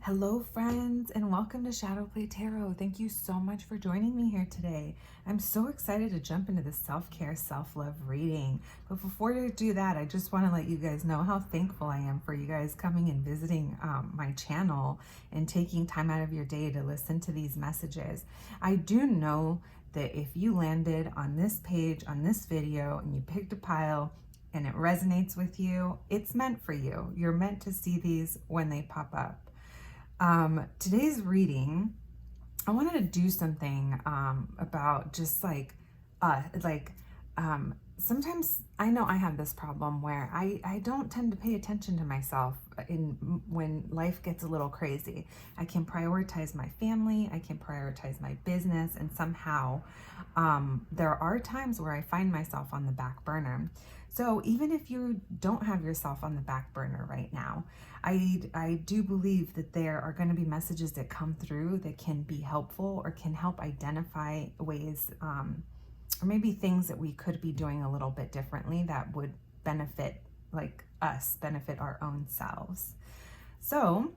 Hello friends and welcome to Shadowplay Tarot. Thank you so much for joining me here today. I'm so excited to jump into the self-care, self-love reading. But before I do that, I just want to let you guys know how thankful I am for you guys coming and visiting my channel and taking time out of your day to listen to these messages. I do know that if you landed on this page, on this video, and you picked a pile and it resonates with you, it's meant for you. You're meant to see these when they pop up. Today's reading, I wanted to do something about just sometimes I know I have this problem where I don't tend to pay attention to myself when life gets a little crazy. I can prioritize my family, I can prioritize my business, and somehow there are times where I find myself on the back burner. So even if you don't have yourself on the back burner right now, I do believe that there are going to be messages that come through that can be helpful or can help identify ways or maybe things that we could be doing a little bit differently that would benefit benefit our own selves. So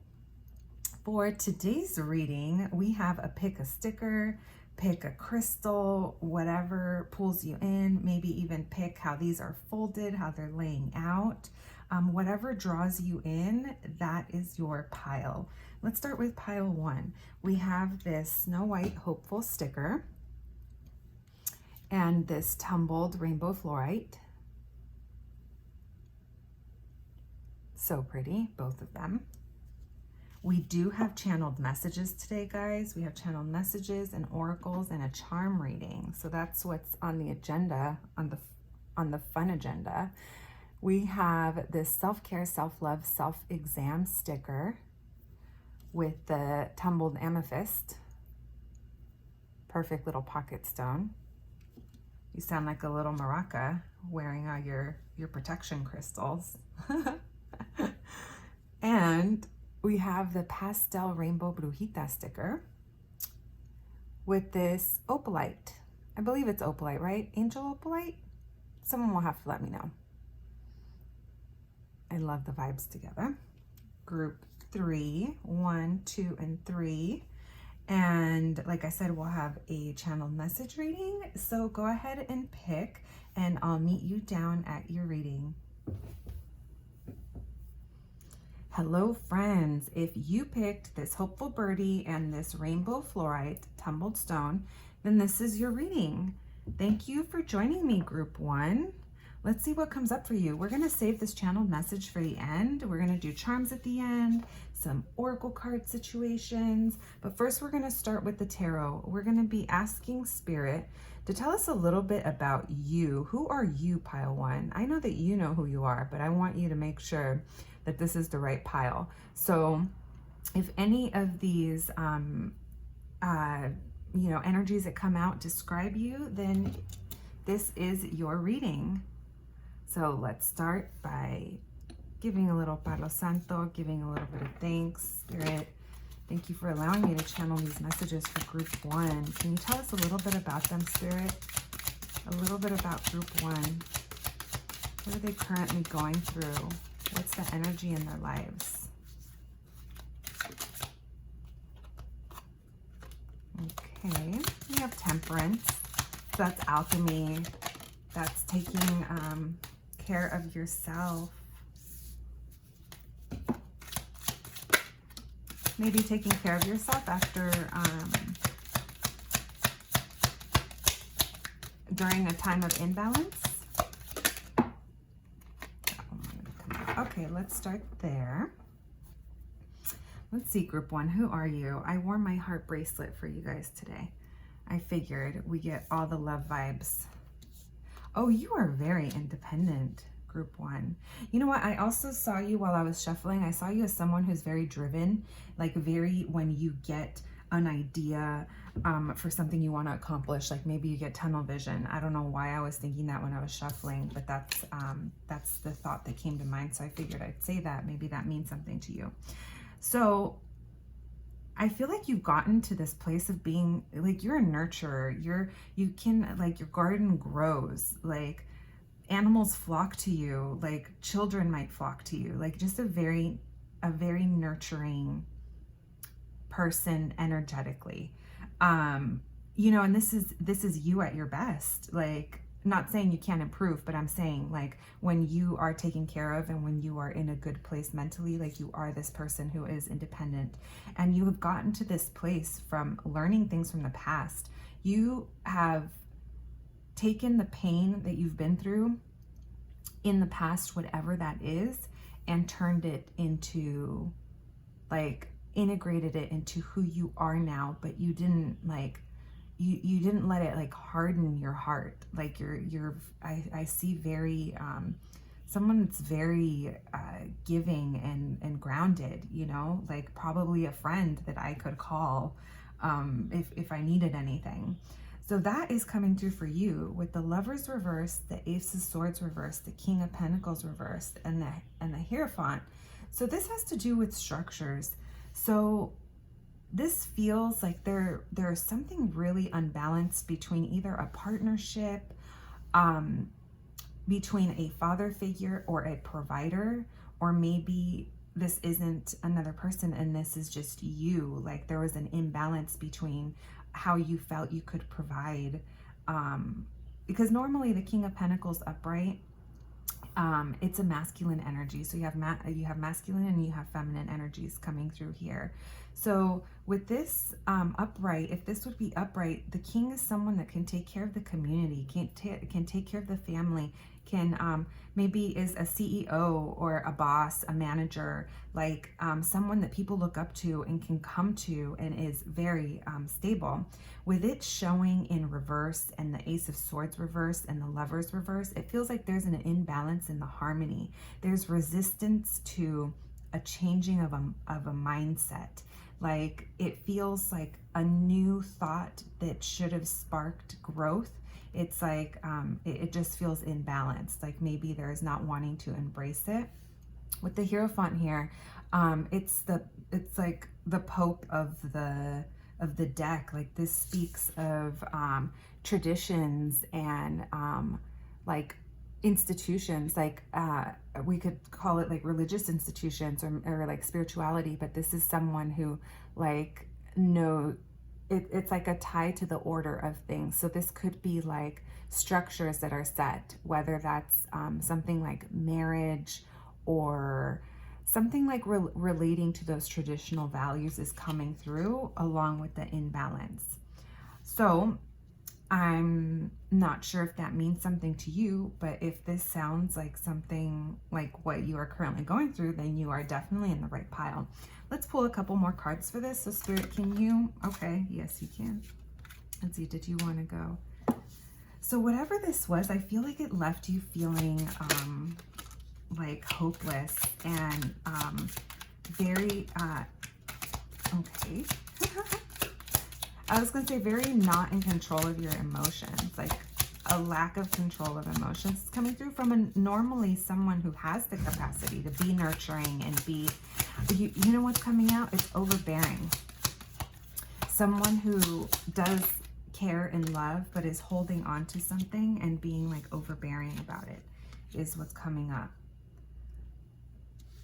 for today's reading, we have pick a sticker, pick a crystal, whatever pulls you in, maybe even pick how these are folded, how they're laying out. Whatever draws you in, that is your pile. Let's start with pile one. We have this Snow White Hopeful sticker and this tumbled rainbow fluorite. So pretty, both of them. We do have channeled messages today, guys. We have channeled messages and oracles and a charm reading. So that's what's on the agenda, on the fun agenda. We have this self-care, self-love, self-exam sticker with the tumbled amethyst. Perfect little pocket stone. You sound like a little maraca wearing all your protection crystals. And we have the Pastel Rainbow Brujita sticker with this opalite. I believe it's opalite, right? Angel opalite? Someone will have to let me know. I love the vibes together. Group 3, 1, 2, and 3. And like I said, we'll have a channeled message reading. So go ahead and pick, and I'll meet you down at your reading. Hello friends, if you picked this Hopeful Birdie and this Rainbow Fluorite Tumbled Stone, then this is your reading. Thank you for joining me, Group 1. Let's see what comes up for you. We're gonna save this channeled message for the end. We're gonna do charms at the end, some oracle card situations, but first we're gonna start with the tarot. We're gonna be asking Spirit to tell us a little bit about you. Who are you, pile one? I know that you know who you are, but I want you to make sure that this is the right pile. So if any of these energies that come out describe you, then this is your reading. So let's start by giving a little Palo Santo, giving a little bit of thanks. Spirit, thank you for allowing me to channel these messages for Group 1. Can you tell us a little bit about them, Spirit? A little bit about Group 1. What are they currently going through? What's the energy in their lives? Okay, we have Temperance. So that's alchemy. That's taking care of yourself. Maybe taking care of yourself after during a time of imbalance. Okay, let's start there. Let's see, Group 1, who are you? I wore my heart bracelet for you guys today. I figured we get all the love vibes. Oh, you are very independent, Group 1. You know what? I also saw you while I was shuffling. I saw you as someone who's very driven, like when you get an idea for something you want to accomplish, like maybe you get tunnel vision. I don't know why I was thinking that when I was shuffling, but that's the thought that came to mind. So I figured I'd say that. Maybe that means something to you. So I feel like you've gotten to this place of being like, you're a nurturer. Your garden grows, like animals flock to you, like children might flock to you, like just a very nurturing person energetically. You know, and this is you at your best. Like, not saying you can't improve, but I'm saying, like, when you are taken care of and when you are in a good place mentally, like, you are this person who is independent, and you have gotten to this place from learning things from the past. You have taken the pain that you've been through in the past, whatever that is, and turned it into, like, integrated it into who you are now, but you didn't, like, you didn't let it, like, harden your heart. Like, I see very someone that's very giving and grounded, you know, like probably a friend that I could call if I needed anything. So that is coming through for you with the Lovers reversed, the Ace of Swords reversed, the King of Pentacles reversed, and the Hierophant. So this has to do with structures. So this feels like there's something really unbalanced between either a partnership, between a father figure or a provider, or maybe this isn't another person and this is just you. Like, there was an imbalance between how you felt you could provide. Because normally the King of Pentacles upright, it's a masculine energy. So you have masculine and you have feminine energies coming through here. So with this upright, if this would be upright, the king is someone that can take care of the community, can take care of the family, can maybe is a CEO or a boss, a manager, like someone that people look up to and can come to and is very stable. With it showing in reverse and the Ace of Swords reverse and the Lovers reverse, it feels like there's an imbalance in the harmony. There's resistance to a changing of a mindset. Like, it feels like a new thought that should have sparked growth. It's like it just feels imbalanced. Like, maybe there is not wanting to embrace it. With the Hierophant here, it's like the Pope of the deck. Like, this speaks of traditions and like institutions, like we could call it like religious institutions or like spirituality, but this is someone who, like, it's like a tie to the order of things. So this could be like structures that are set, whether that's something like marriage or something like relating to those traditional values is coming through along with the imbalance. So I'm not sure if that means something to you, but if this sounds like something like what you are currently going through, then you are definitely in the right pile. Let's pull a couple more cards for this. So Spirit, can you? Okay, yes, you can. Let's see, did you want to go? So whatever this was, I feel like it left you feeling like hopeless and very, okay. I was going to say very not in control of your emotions, like a lack of control of emotions. It's coming through from normally someone who has the capacity to be nurturing and be, you know what's coming out? It's overbearing. Someone who does care and love, but is holding on to something and being like overbearing about it is what's coming up.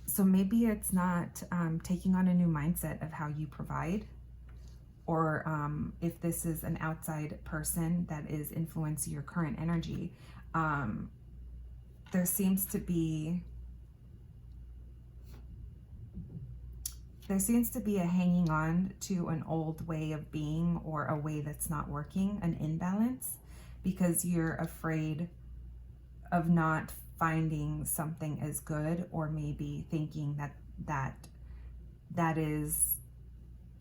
So maybe it's not taking on a new mindset of how you provide, or if this is an outside person that is influencing your current energy, there seems to be a hanging on to an old way of being or a way that's not working, an imbalance, because you're afraid of not finding something as good, or maybe thinking that is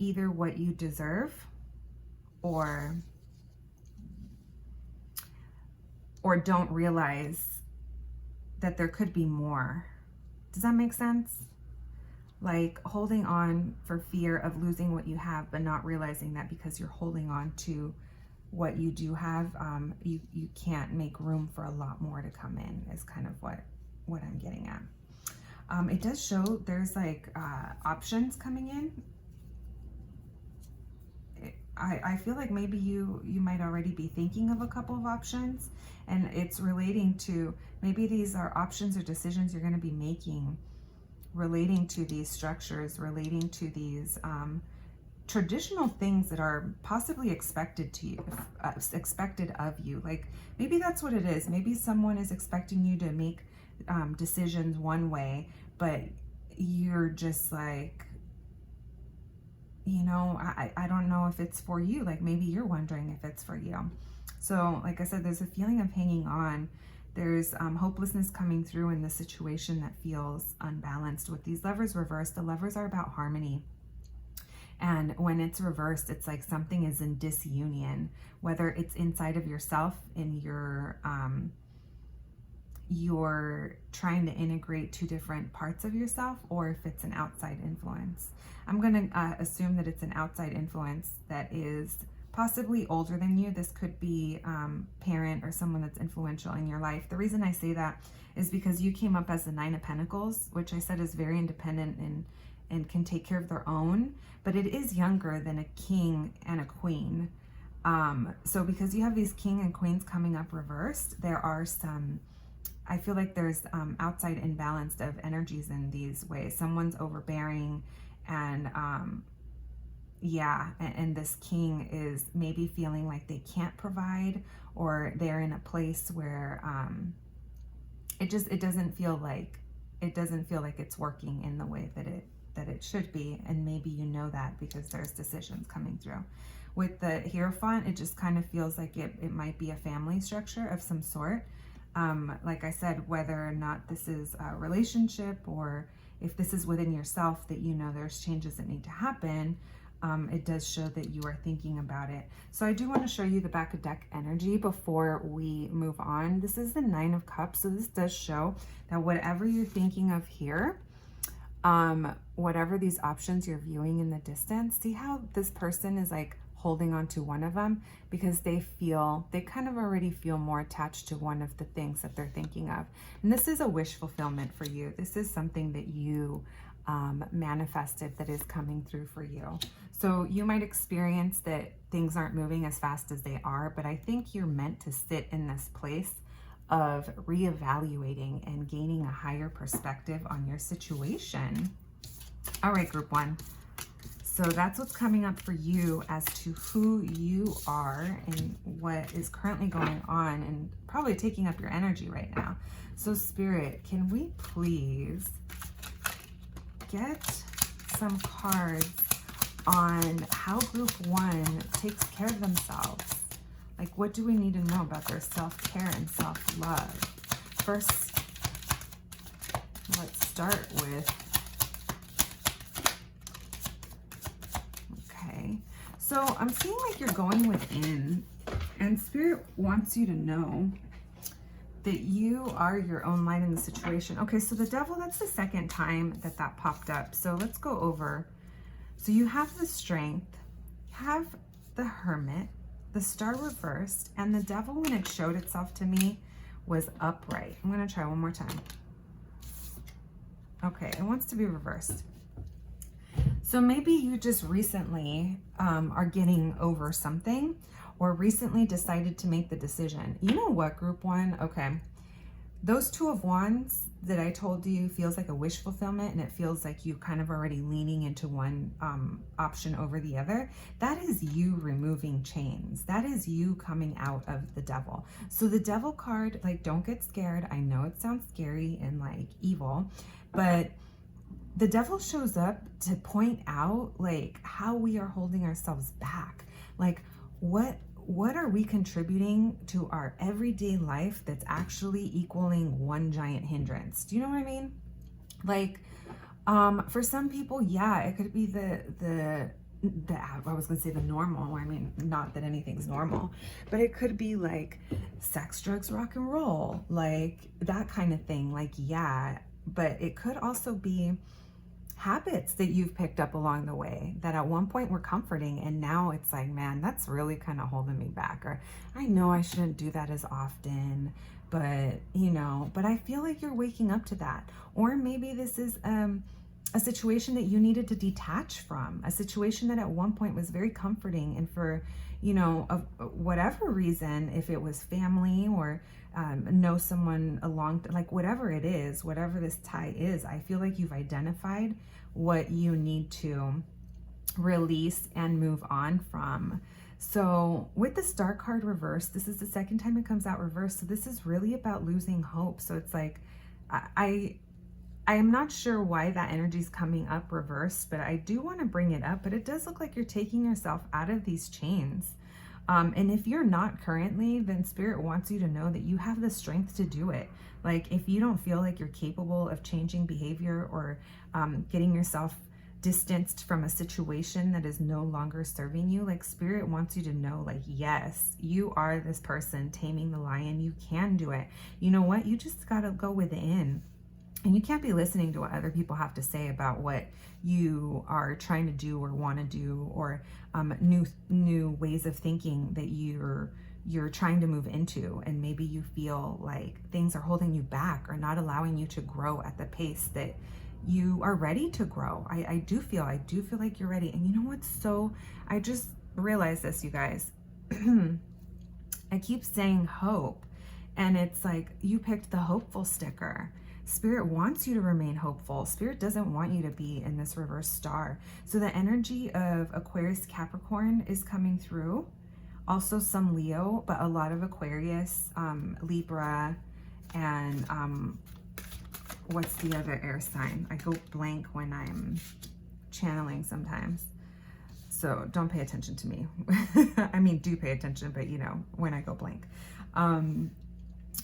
either what you deserve or don't realize that there could be more. Does that make sense? Like holding on for fear of losing what you have, but not realizing that because you're holding on to what you do have, you can't make room for a lot more to come in, is kind of what I'm getting at. It does show there's like options coming in. I feel like maybe you might already be thinking of a couple of options, and it's relating to, maybe these are options or decisions you're going to be making relating to these structures, relating to these traditional things that are possibly expected to you, expected of you. Like maybe that's what it is. Maybe someone is expecting you to make decisions one way, but you're just like, you know, I don't know if it's for you. Like maybe you're wondering if it's for you. So like I said, there's a feeling of hanging on. There's hopelessness coming through in the situation that feels unbalanced. With these Lovers reversed, the Lovers are about harmony. And when it's reversed, it's like something is in disunion, whether it's inside of yourself and you're trying to integrate two different parts of yourself, or if it's an outside influence. I'm going to assume that it's an outside influence that is possibly older than you. This could be parent or someone that's influential in your life. The reason I say that is because you came up as the Nine of Pentacles, which I said is very independent and can take care of their own, but it is younger than a king and a queen. So because you have these king and queens coming up reversed, there are some, I feel like there's outside imbalance of energies in these ways. Someone's overbearing and and this king is maybe feeling like they can't provide, or they're in a place where it doesn't feel like it's working in the way that it should be. And maybe you know that because there's decisions coming through. With the Hierophant, it just kind of feels like it might be a family structure of some sort. Like I said, whether or not this is a relationship or if this is within yourself, that you know there's changes that need to happen, it does show that you are thinking about it. So I do want to show you the back of deck energy before we move on. This is the Nine of Cups. So this does show that whatever you're thinking of here, whatever these options you're viewing in the distance, see how this person is like holding on to one of them because they kind of already feel more attached to one of the things that they're thinking of. And this is a wish fulfillment for you. This is something that you manifested that is coming through for you. So you might experience that things aren't moving as fast as they are, but I think you're meant to sit in this place of reevaluating and gaining a higher perspective on your situation. All right, group one. So that's what's coming up for you as to who you are and what is currently going on and probably taking up your energy right now. So Spirit, can we please get some cards on how group one takes care of themselves? Like, what do we need to know about their self-care and self-love? First, let's start with, okay. So I'm seeing like you're going within, and Spirit wants you to know that you are your own light in the situation. Okay, so the Devil, that's the second time that popped up. So let's go over. So you have the Strength, have the Hermit, the Star reversed, and the Devil, when it showed itself to me, was upright. I'm going to try one more time. Okay, it wants to be reversed. So maybe you just recently are getting over something, or recently decided to make the decision. You know what, group one? Okay, those Two of Wands that I told you feels like a wish fulfillment, and it feels like you kind of already leaning into one option over the other. That is you removing chains. That is you coming out of the Devil. So the Devil card, like, don't get scared. I know it sounds scary and like evil, but the Devil shows up to point out like how we are holding ourselves back. Like, what are we contributing to our everyday life that's actually equaling one giant hindrance? Do you know what I mean? Like, for some people, yeah, it could be the I was gonna say the normal. I mean, not that anything's normal, but it could be like sex, drugs, rock and roll, like that kind of thing. Like, yeah, but it could also be habits that you've picked up along the way that at one point were comforting, and now it's like, man, that's really kind of holding me back, or I know I shouldn't do that as often, but you know, but I feel like you're waking up to that. Or maybe this is a situation that you needed to detach from, a situation that at one point was very comforting, and for, you know, of whatever reason, if it was family or know someone along, like whatever it is, whatever this tie is, I feel like you've identified what you need to release and move on from. So with the Star card reversed, this is the second time it comes out reversed. So this is really about losing hope. So it's like, I am not sure why that energy is coming up reversed, but I do want to bring it up. But it does look like you're taking yourself out of these chains. And if you're not currently, then Spirit wants you to know that you have the strength to do it. Like if you don't feel like you're capable of changing behavior or getting yourself distanced from a situation that is no longer serving you, like Spirit wants you to know, like, yes, you are this person taming the lion. You can do it. You know what? You just got to go within. And you can't be listening to what other people have to say about what you are trying to do or want to do, or new ways of thinking that you're trying to move into. And maybe you feel like things are holding you back or not allowing you to grow at the pace that you are ready to grow. I do feel like you're ready. And you know what's so, I just realized this, you guys. I keep saying hope, and it's like you picked the hopeful sticker. Spirit wants you to remain hopeful. Spirit doesn't want you to be in this reverse star. So the energy of Aquarius, Capricorn is coming through. Also some Leo, but a lot of Aquarius, Libra, and what's the other air sign? I go blank when I'm channeling sometimes. So don't pay attention to me. I mean, do pay attention, but you know, when I go blank.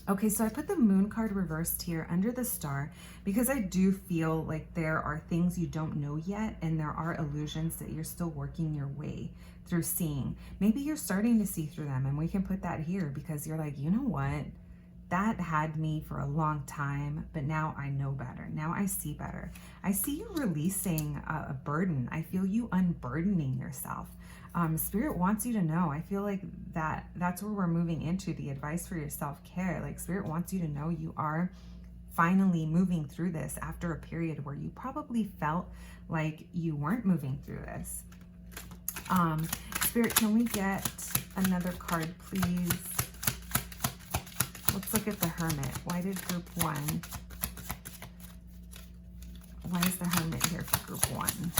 Okay, so I put the moon card reversed here under the star because I do feel like there are things you don't know yet, and there are illusions that you're still working your way through seeing. Maybe you're starting to see through them, and we can put that here because you're like, you know what? That had me for a long time, but now I know better. Now I see better. I see you releasing a burden. I feel you unburdening yourself. Spirit wants you to know. I feel like that's where we're moving into the advice for your self-care. Like Spirit wants you to know you are finally moving through this after a period where you probably felt like you weren't moving through this. Spirit, can we get another card, please? Let's look at the Hermit. Why did group 1? Why is the Hermit here for group 1?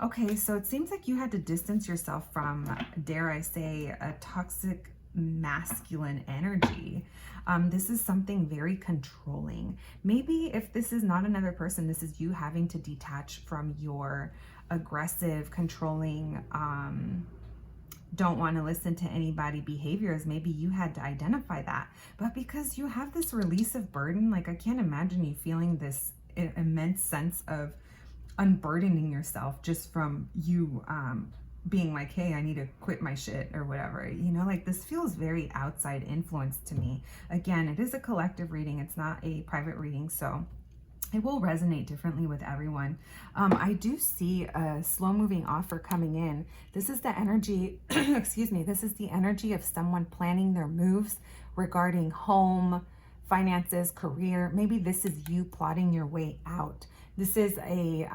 Okay, so it seems like you had to distance yourself from, dare I say, a toxic masculine energy. This is something very controlling. Maybe if this is not another person, this is you having to detach from your aggressive, controlling, don't want to listen to anybody behaviors. Maybe you had to identify that. But because you have this release of burden, like I can't imagine you feeling this immense sense of unburdening yourself just from you being like, hey, I need to quit my shit or whatever. You know, like this feels very outside influence to me. Again, it is a collective reading. It's not a private reading, so it will resonate differently with everyone. I do see a slow moving offer coming in. This is the energy, excuse me, this is the energy of someone planning their moves regarding home, finances, career. Maybe this is you plotting your way out. This is a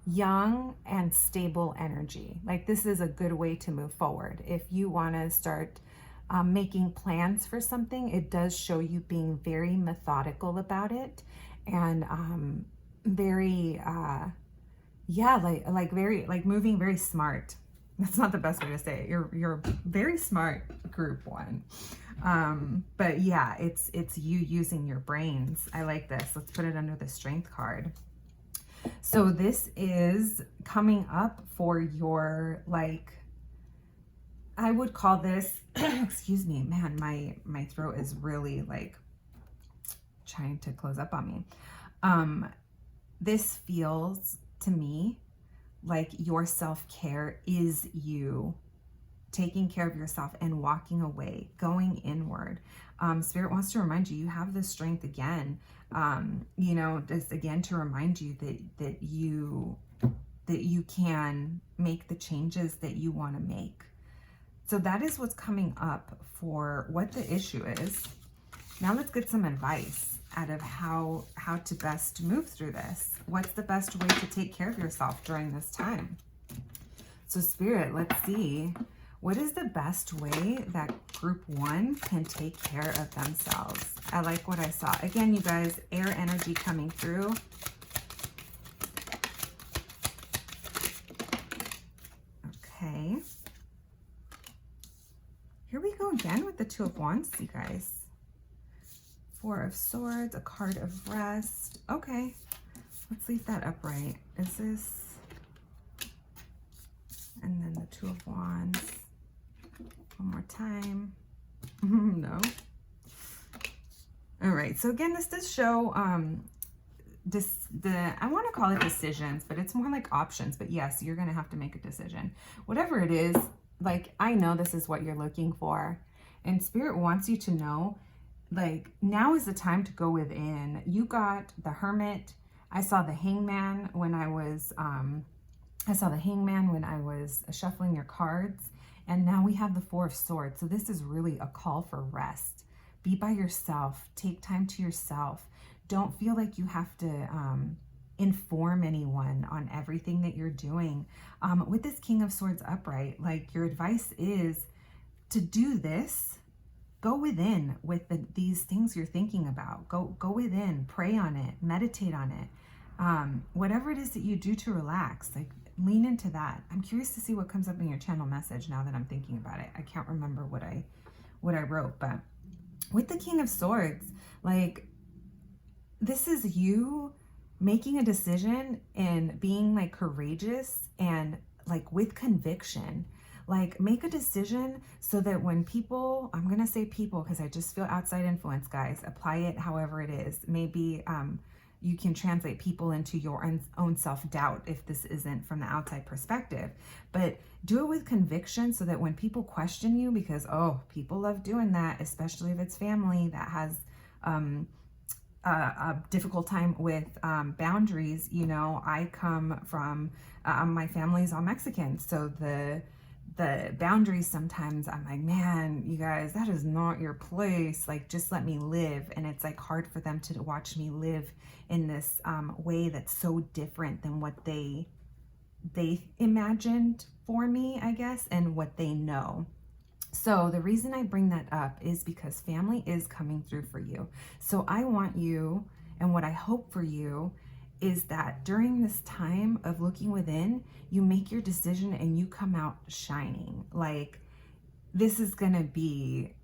young and stable energy. Like this is a good way to move forward. If you want to start making plans for something, it does show you being very methodical about it, and very like moving very smart. That's not the best way to say it. You're very smart, group 1. But yeah, it's you using your brains. I like this. Let's put it under the strength card. So this is coming up for your, like, I would call this excuse me, man, my throat is really like trying to close up on me. This feels to me like your self-care is you taking care of yourself and walking away, going inward. Spirit wants to remind you, you have the strength again, you know, just again to remind you that you can make the changes that you want to make. So that is what's coming up for what the issue is. Now let's get some advice out of how to best move through this. What's the best way to take care of yourself during this time? So Spirit, let's see. What is the best way that group 1 can take care of themselves? I like what I saw. Again, you guys, air energy coming through. Okay. Here we go again with the 2 of Wands, you guys. 4 of Swords, a card of rest. Okay. Let's leave that upright. Is this... And then the 2 of Wands. One more time. No. All right. So again, this does show I want to call it decisions, but it's more like options. But yes, you're going to have to make a decision. Whatever it is, like, I know this is what you're looking for. And Spirit wants you to know, like, now is the time to go within. You got the Hermit. I saw the Hangman when I was shuffling your cards. And now we have the 4 of Swords. So this is really a call for rest. Be by yourself. Take time to yourself. Don't feel like you have to inform anyone on everything that you're doing. With this King of Swords upright, like, your advice is to do this. Go within with these things you're thinking about. Go within. Pray on it. Meditate on it. Whatever it is that you do to relax, like, lean into that. I'm curious to see what comes up in your channel message now that I'm thinking about it. I can't remember what I wrote, but with the King of Swords, like, this is you making a decision and being, like, courageous and, like, with conviction. Like, make a decision so that when people, I'm going to say people because I just feel outside influence, guys, apply it however it is. Maybe, you can translate people into your own self-doubt if this isn't from the outside perspective. But do it with conviction so that when people question you, because, oh, people love doing that, especially if it's family that has a difficult time with boundaries. You know, I come from, my family's all Mexican. So the boundaries, sometimes I'm like, man, you guys, that is not your place. Like, just let me live. And it's, like, hard for them to watch me live in this way that's so different than what they imagined for me, I guess, and what they know. So the reason I bring that up is because family is coming through for you. So I want you, and what I hope for you is that during this time of looking within, you make your decision and you come out shining. Like, this is gonna be,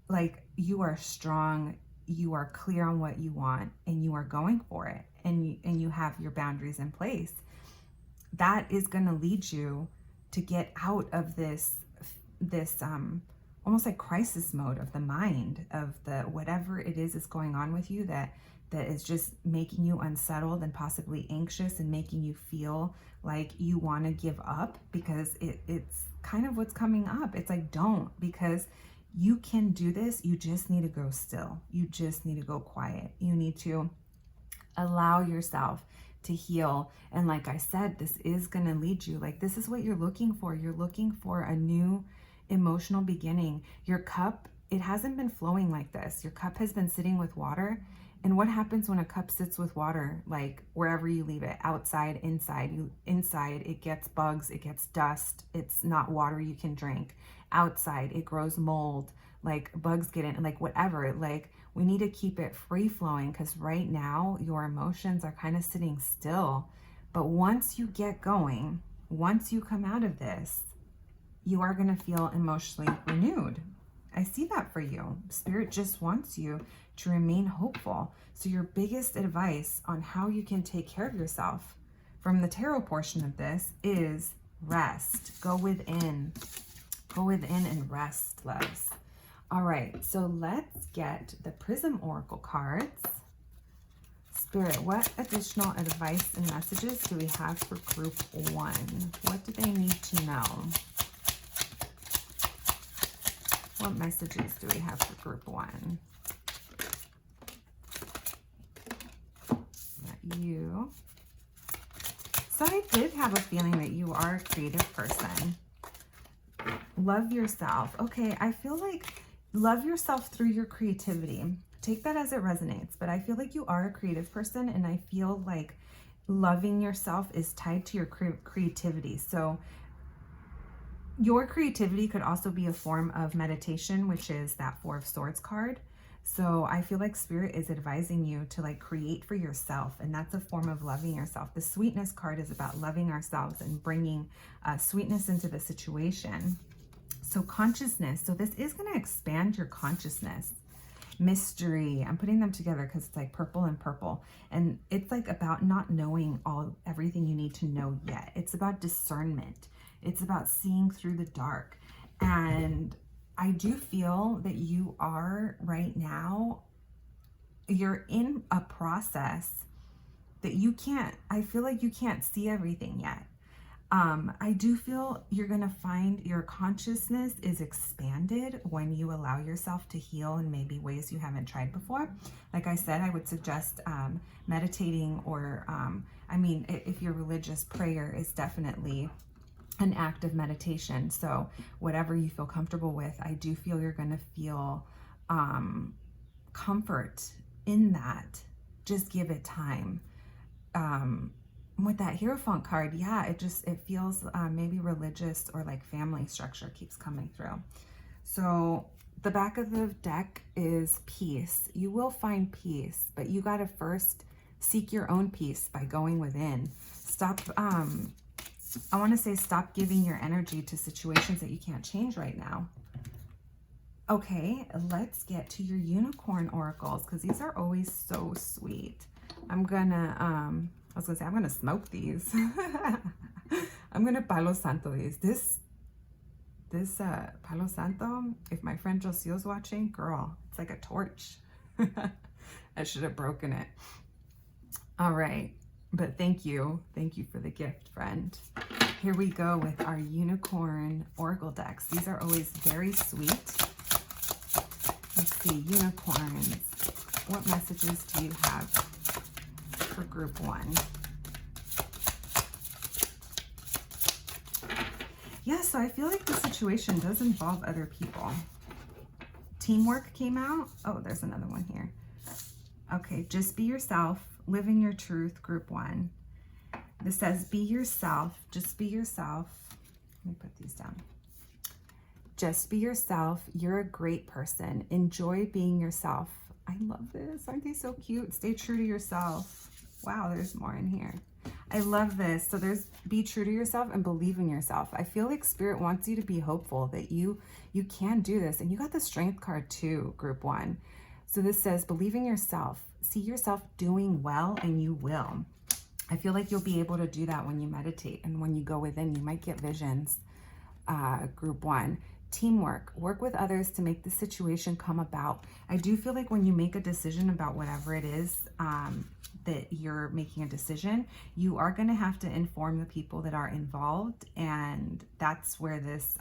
like, you are strong, you are clear on what you want, and you are going for it, and you have your boundaries in place. That is gonna lead you to get out of this almost like crisis mode of the mind, of the whatever it is going on with you that is just making you unsettled and possibly anxious and making you feel like you want to give up, because it's kind of what's coming up. It's like, don't, because you can do this. You just need to go still. You just need to go quiet. You need to allow yourself to heal. And like I said, this is going to lead you, like, this is what you're looking for. You're looking for a new emotional beginning. Your cup, it hasn't been flowing like this. Your cup has been sitting with water. And what happens when a cup sits with water? Like, wherever you leave it, outside, inside, it gets bugs, it gets dust. It's not water you can drink. Outside, it grows mold, like bugs get in, like whatever. Like, we need to keep it free flowing, because right now your emotions are kind of sitting still. But once you get going, once you come out of this, you are going to feel emotionally renewed. I see that for you. Spirit just wants you to remain hopeful. So your biggest advice on how you can take care of yourself from the tarot portion of this is rest. Go within. Go within and rest, loves. All right, so let's get the Prism Oracle cards. Spirit, what additional advice and messages do we have for group 1? What do they need to know? What messages do we have for group 1? Not you. So I did have a feeling that you are a creative person. Love yourself. Okay, I feel like love yourself through your creativity. Take that as it resonates, but I feel like you are a creative person, and I feel like loving yourself is tied to your creativity. So Your creativity could also be a form of meditation, which is that Four of Swords card. So I feel like Spirit is advising you to like create for yourself, and that's a form of loving yourself. The Sweetness card is about loving ourselves and bringing sweetness into the situation. So consciousness, so this is going to expand your consciousness. Mystery, I'm putting them together because it's like purple and purple, and it's like about not knowing everything you need to know yet. It's about discernment. It's about seeing through the dark. And I do feel that you are right now, you're in a process that you can't, I feel like you can't see everything yet. I do feel you're going to find your consciousness is expanded when you allow yourself to heal in maybe ways you haven't tried before. Like I said, I would suggest meditating, or, I mean, if you're religious, prayer is definitely an act of meditation. So whatever you feel comfortable with, I do feel you're going to feel comfort in that. Just give it time. With that Hierophant card, yeah, it feels maybe religious or like family structure keeps coming through. So the back of the deck is peace. You will find peace, but you got to first seek your own peace by going within. Stop, I want to say stop giving your energy to situations that you can't change right now. Okay, let's get to your unicorn oracles, because these are always so sweet. I'm gonna, I was gonna say, I'm gonna smoke these. I'm gonna Palo Santo these. This Palo Santo, if my friend Josie's watching, girl, it's like a torch. I should have broken it. All right, but thank you for the gift, friend. Here we go with our unicorn oracle decks. These are always very sweet. Let's see, unicorns. What messages do you have for group 1? Yeah, so I feel like the situation does involve other people. Teamwork came out. Oh, there's another one here. Okay, just be yourself, live in your truth, group 1. This says, be yourself, just be yourself. Let me put these down. Just be yourself. You're a great person. Enjoy being yourself. I love this. Aren't they so cute? Stay true to yourself. Wow, there's more in here. I love this. So there's be true to yourself and believe in yourself. I feel like Spirit wants you to be hopeful that you can do this. And you got the Strength card too, group 1. So this says, believe in yourself. See yourself doing well, and you will. I feel like you'll be able to do that when you meditate, and when you go within, you might get visions. Group 1. Teamwork. Work with others to make the situation come about. I do feel like when you make a decision about whatever it is that you're making a decision, you are going to have to inform the people that are involved, and that's where this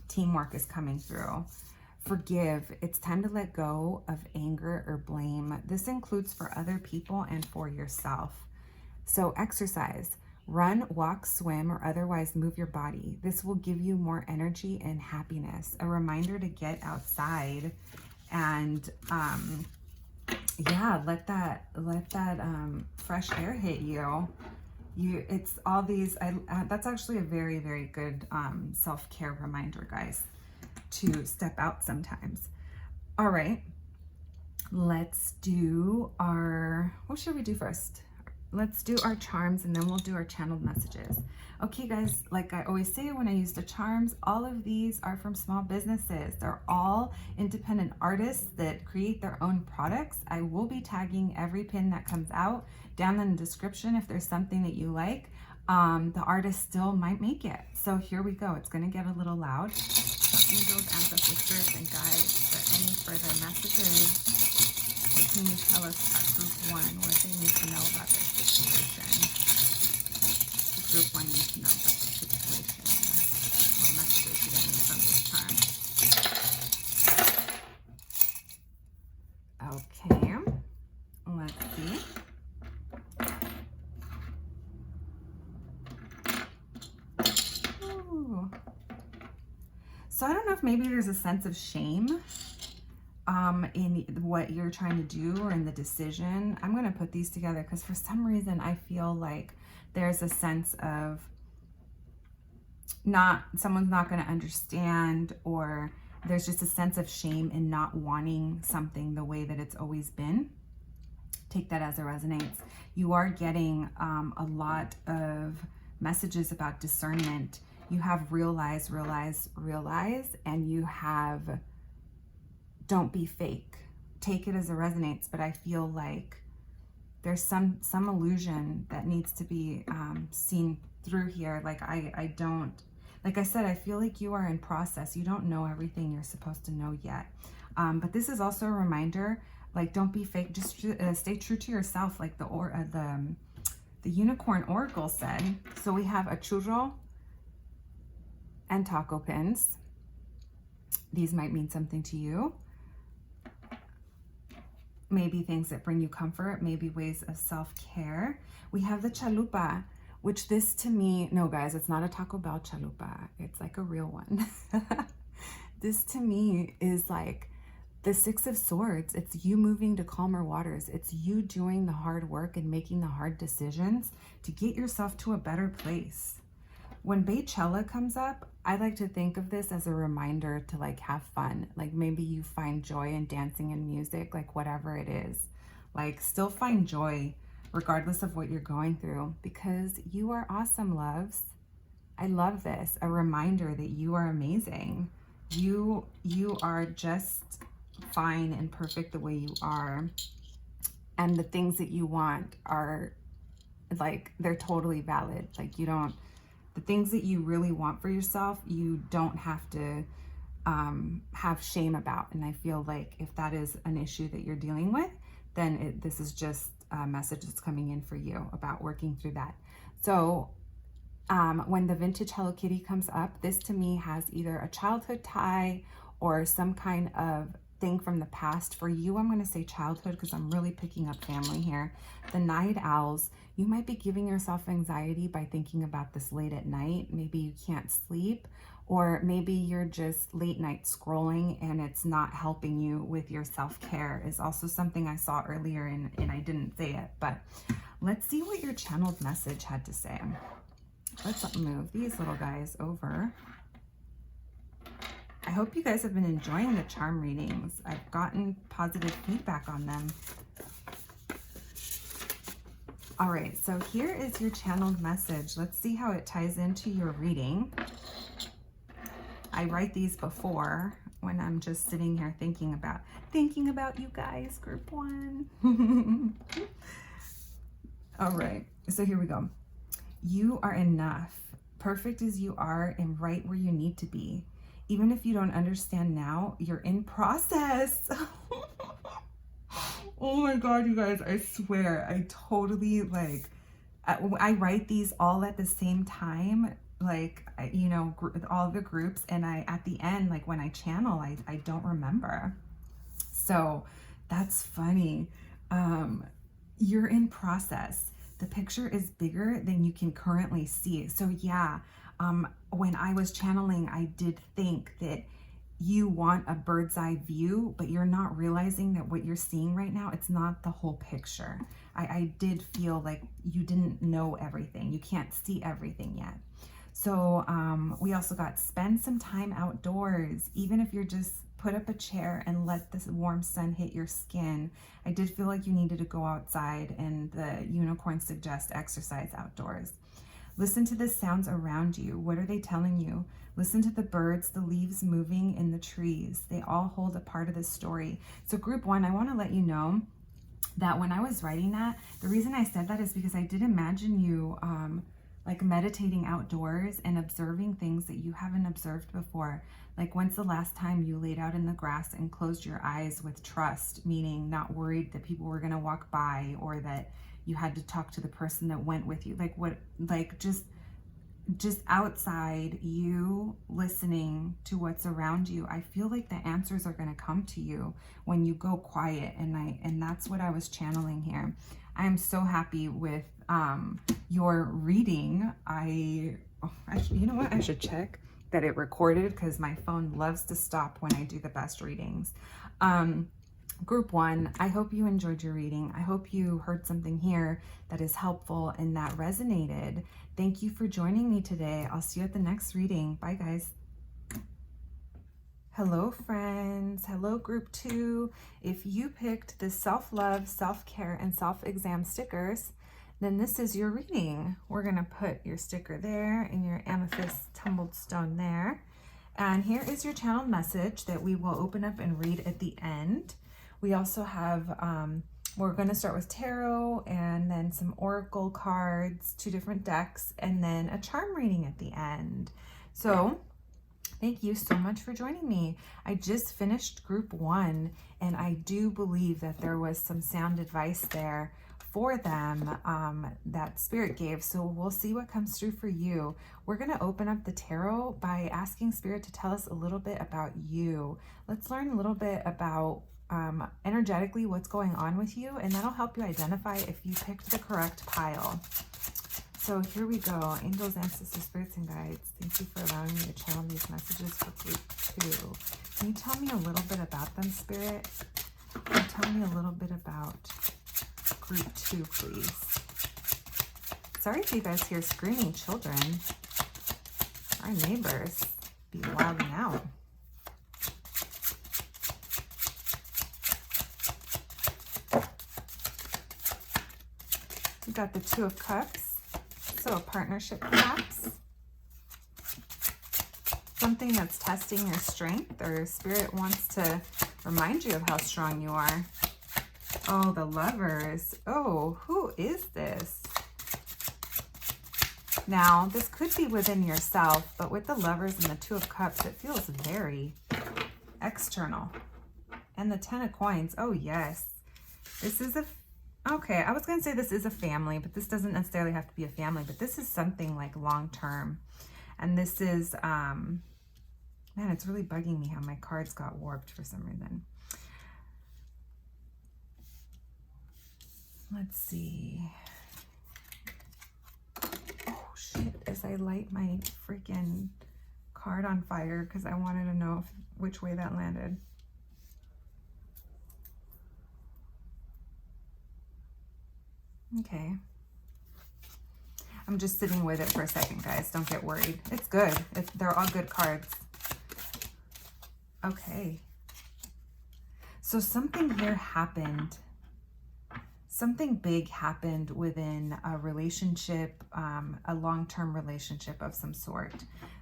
teamwork is coming through. Forgive. It's time to let go of anger or blame. This includes for other people and for yourself. So exercise. Run, walk, swim, or otherwise move your body. This will give you more energy and happiness. A reminder to get outside and yeah, let that fresh air hit you. It's all these. That's actually a very, very good self-care reminder, guys, to step out sometimes. All right, let's do our. What should we do first? Let's do our charms, and then we'll do our channeled messages. Okay, guys, like I always say when I use the charms, all of these are from small businesses. They're all independent artists that create their own products. I will be tagging every pin that comes out down in the description if there's something that you like. The artist still might make it. So here we go. It's going to get a little loud. Angels, ancestors, spirits, and guides, for any further messages, can you tell us at group 1 what they need to know about this situation? Group 1 needs to know about this situation. What messages do they need from this charm? Okay, let's see. Ooh. So I don't know if maybe there's a sense of shame in what you're trying to do or in the decision. I'm going to put these together because for some reason I feel like there's a sense of someone's not going to understand, or there's just a sense of shame in not wanting something the way that it's always been. Take that as it resonates. You are getting a lot of messages about discernment. You have realize, and you have don't be fake. Take it as it resonates, but I feel like there's some illusion that needs to be seen through here. Like I don't, like I said, I feel like you are in process. You don't know everything you're supposed to know yet. But this is also a reminder, like, don't be fake. Just stay true to yourself, like the Unicorn Oracle said. So we have a churro and taco pins. These might mean something to you. Maybe things that bring you comfort, maybe ways of self-care. We have the chalupa, which this to me, no guys, it's not a Taco Bell chalupa. It's like a real one. This to me is like the Six of Swords. It's you moving to calmer waters. It's you doing the hard work and making the hard decisions to get yourself to a better place. When Beychella comes up, I like to think of this as a reminder to like have fun. Like maybe you find joy in dancing and music, like whatever it is. Like still find joy regardless of what you're going through, because you are awesome, loves. I love this. A reminder that you are amazing. You are just fine and perfect the way you are. And the things that you want are like, they're totally valid. Like you don't, the things that you really want for yourself, you don't have to have shame about. And I feel like if that is an issue that you're dealing with, then this is just a message that's coming in for you about working through that. So when the vintage Hello Kitty comes up, this to me has either a childhood tie or some kind of thing from the past. For you, I'm going to say childhood because I'm really picking up family here. The night owls, you might be giving yourself anxiety by thinking about this late at night. Maybe you can't sleep, or maybe you're just late night scrolling and it's not helping you with your self-care, is also something I saw earlier and I didn't say it. But let's see what your channeled message had to say. Let's move these little guys over. I hope you guys have been enjoying the charm readings. I've gotten positive feedback on them. All right, so here is your channeled message. Let's see how it ties into your reading. I write these before when I'm just sitting here thinking about you guys, group one. All right, so here we go. You are enough, perfect as you are and right where you need to be. Even if you don't understand now, you're in process. Oh my God, you guys, I swear, I totally like, I write these all at the same time, like, you know, all the groups, and at the end, like when I channel, I don't remember. So that's funny. You're in process. The picture is bigger than you can currently see. So yeah, when I was channeling, I did think that you want a bird's eye view, but you're not realizing that what you're seeing right now, it's not the whole picture. I did feel like you didn't know everything. You can't see everything yet. So we also got spend some time outdoors, even if you're just put up a chair and let this warm sun hit your skin. I did feel like you needed to go outside, and the unicorn suggests exercise outdoors. Listen to the sounds around you. What are they telling you? Listen to the birds, the leaves moving in the trees. They all hold a part of the story. So group one, I want to let you know that when I was writing that, the reason I said that is because I did imagine you like meditating outdoors and observing things that you haven't observed before. Like, when's the last time you laid out in the grass and closed your eyes with trust, meaning not worried that people were going to walk by or that you had to talk to the person that went with you? Like what, like just outside, you listening to what's around you. I feel like the answers are going to come to you when you go quiet, and that's what I was channeling here. I am so happy with your reading. You know what? I should check that it recorded, because my phone loves to stop when I do the best readings. Group 1, I hope you enjoyed your reading. I hope you heard something here that is helpful and that resonated. Thank you for joining me today. I'll see you at the next reading. Bye, guys. Hello, friends. Hello, Group 2. If you picked the self-love, self-care, and self-exam stickers, then this is your reading. We're going to put your sticker there and your amethyst tumbled stone there. And here is your channel message that we will open up and read at the end. We also have, we're going to start with tarot and then some oracle cards, 2 different decks, and then a charm reading at the end. So thank you so much for joining me. I just finished Group 1, and I do believe that there was some sound advice there for them that Spirit gave. So we'll see what comes through for you. We're going to open up the tarot by asking Spirit to tell us a little bit about you. Let's learn a little bit about energetically what's going on with you, and that'll help you identify if you picked the correct pile. So here we go. Angels, ancestors, spirits, and guides, thank you for allowing me to channel these messages for Group 2. Can you tell me a little bit about them, Spirit? Can you tell me a little bit about Group 2, please? Sorry if you guys hear screaming children. Our neighbors be wilding out. We got the 2 of Cups. So a partnership perhaps. Something that's testing your strength, or Spirit wants to remind you of how strong you are. Oh, the Lovers. Oh, who is this? Now, this could be within yourself, but with the Lovers and the 2 of Cups, it feels very external. And the 10 of Coins. Oh, yes. This is a... Okay, I was going to say this is a family, but this doesn't necessarily have to be a family, but this is something like long-term. And this is, man, it's really bugging me how my cards got warped for some reason. Let's see. Oh, shit, as I light my freaking card on fire because I wanted to know which way that landed. Okay. I'm just sitting with it for a second, guys. Don't get worried. It's good. They're all good cards. Okay. So something here happened. Something big happened within a relationship, a long-term relationship of some sort.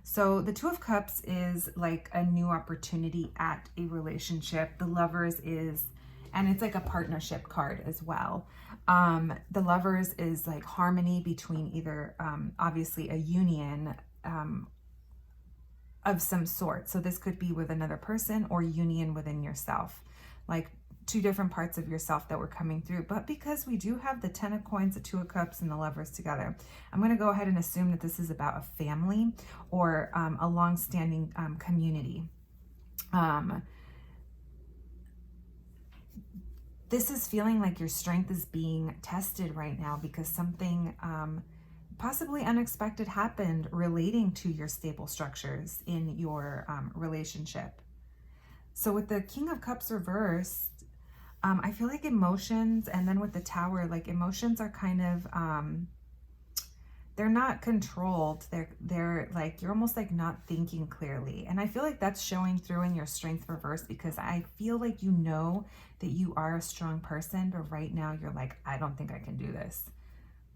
So the 2 of Cups is like a new opportunity at a relationship. The Lovers is, and it's like a partnership card as well. The Lovers is like harmony between either, obviously, a union of some sort. So this could be with another person or union within yourself, like 2 different parts of yourself that were coming through. But because we do have the 10 of Coins, the 2 of Cups, and the Lovers together, I'm going to go ahead and assume that this is about a family or a long-standing community. This is feeling like your strength is being tested right now because something possibly unexpected happened relating to your stable structures in your relationship. So with the King of Cups reversed, I feel like emotions, and then with the Tower, like emotions are kind of, they're not controlled. They're like, you're almost like not thinking clearly. And I feel like that's showing through in your strength reverse, because I feel like you know that you are a strong person, but right now you're like, I don't think I can do this.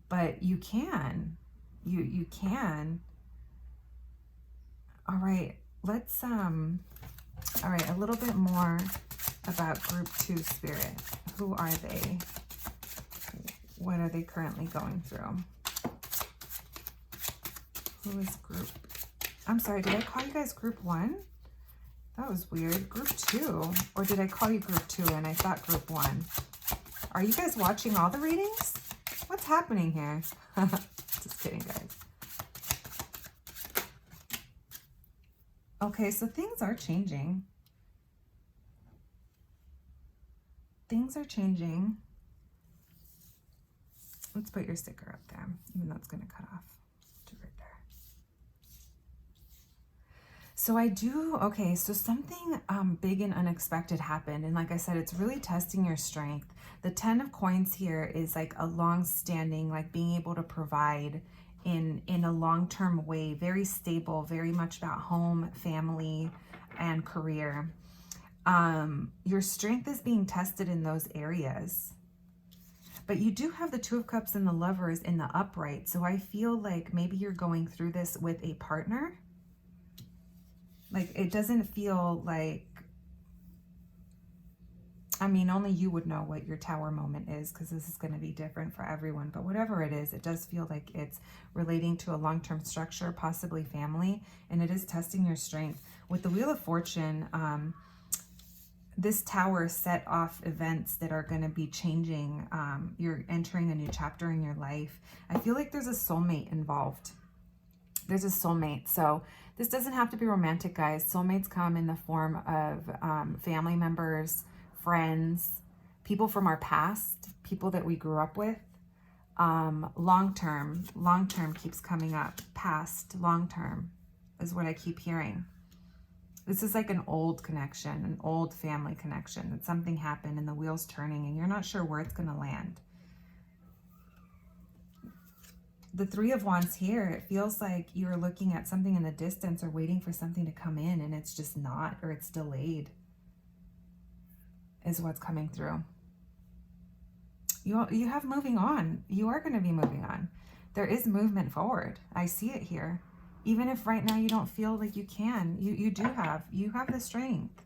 But you can. You can. All right, let's all right, a little bit more about Group 2 Spirit. Who are they? What are they currently going through? Who is Group? I'm sorry, did I call you guys Group 1? That was weird. Group 2? Or did I call you Group 2 and I thought Group 1? Are you guys watching all the readings? What's happening here? Just kidding, guys. Okay, so things are changing. Things are changing. Let's put your sticker up there, even though it's going to cut off. Do it right there. So I do, okay, so something big and unexpected happened. And like I said, it's really testing your strength. The 10 of coins here is like a long-standing, like being able to provide in a long-term way, very stable, very much about home, family, and career. Your strength is being tested in those areas. But you do have the Two of Cups and the Lovers in the upright. So I feel like maybe you're going through this with a partner. Like, it doesn't feel like, I mean, only you would know what your Tower moment is, because this is going to be different for everyone. But whatever it is, it does feel like it's relating to a long-term structure, possibly family, and it is testing your strength. With the Wheel of Fortune, this Tower set off events that are going to be changing. You're entering a new chapter in your life. I feel like there's a soulmate involved. There's a soulmate. So this doesn't have to be romantic, guys. Soulmates come in the form of family members, friends, people from our past, people that we grew up with. Long-term keeps coming up. Past, long-term is what I keep hearing. This is like an old connection, an old family connection. That something happened and the wheel's turning and you're not sure where it's going to land. The Three of Wands here, it feels like you're looking at something in the distance or waiting for something to come in and it's just not, or it's delayed, is what's coming through. You have moving on. You are going to be moving on. There is movement forward. I see it here. Even if right now you don't feel like you can, you have the strength,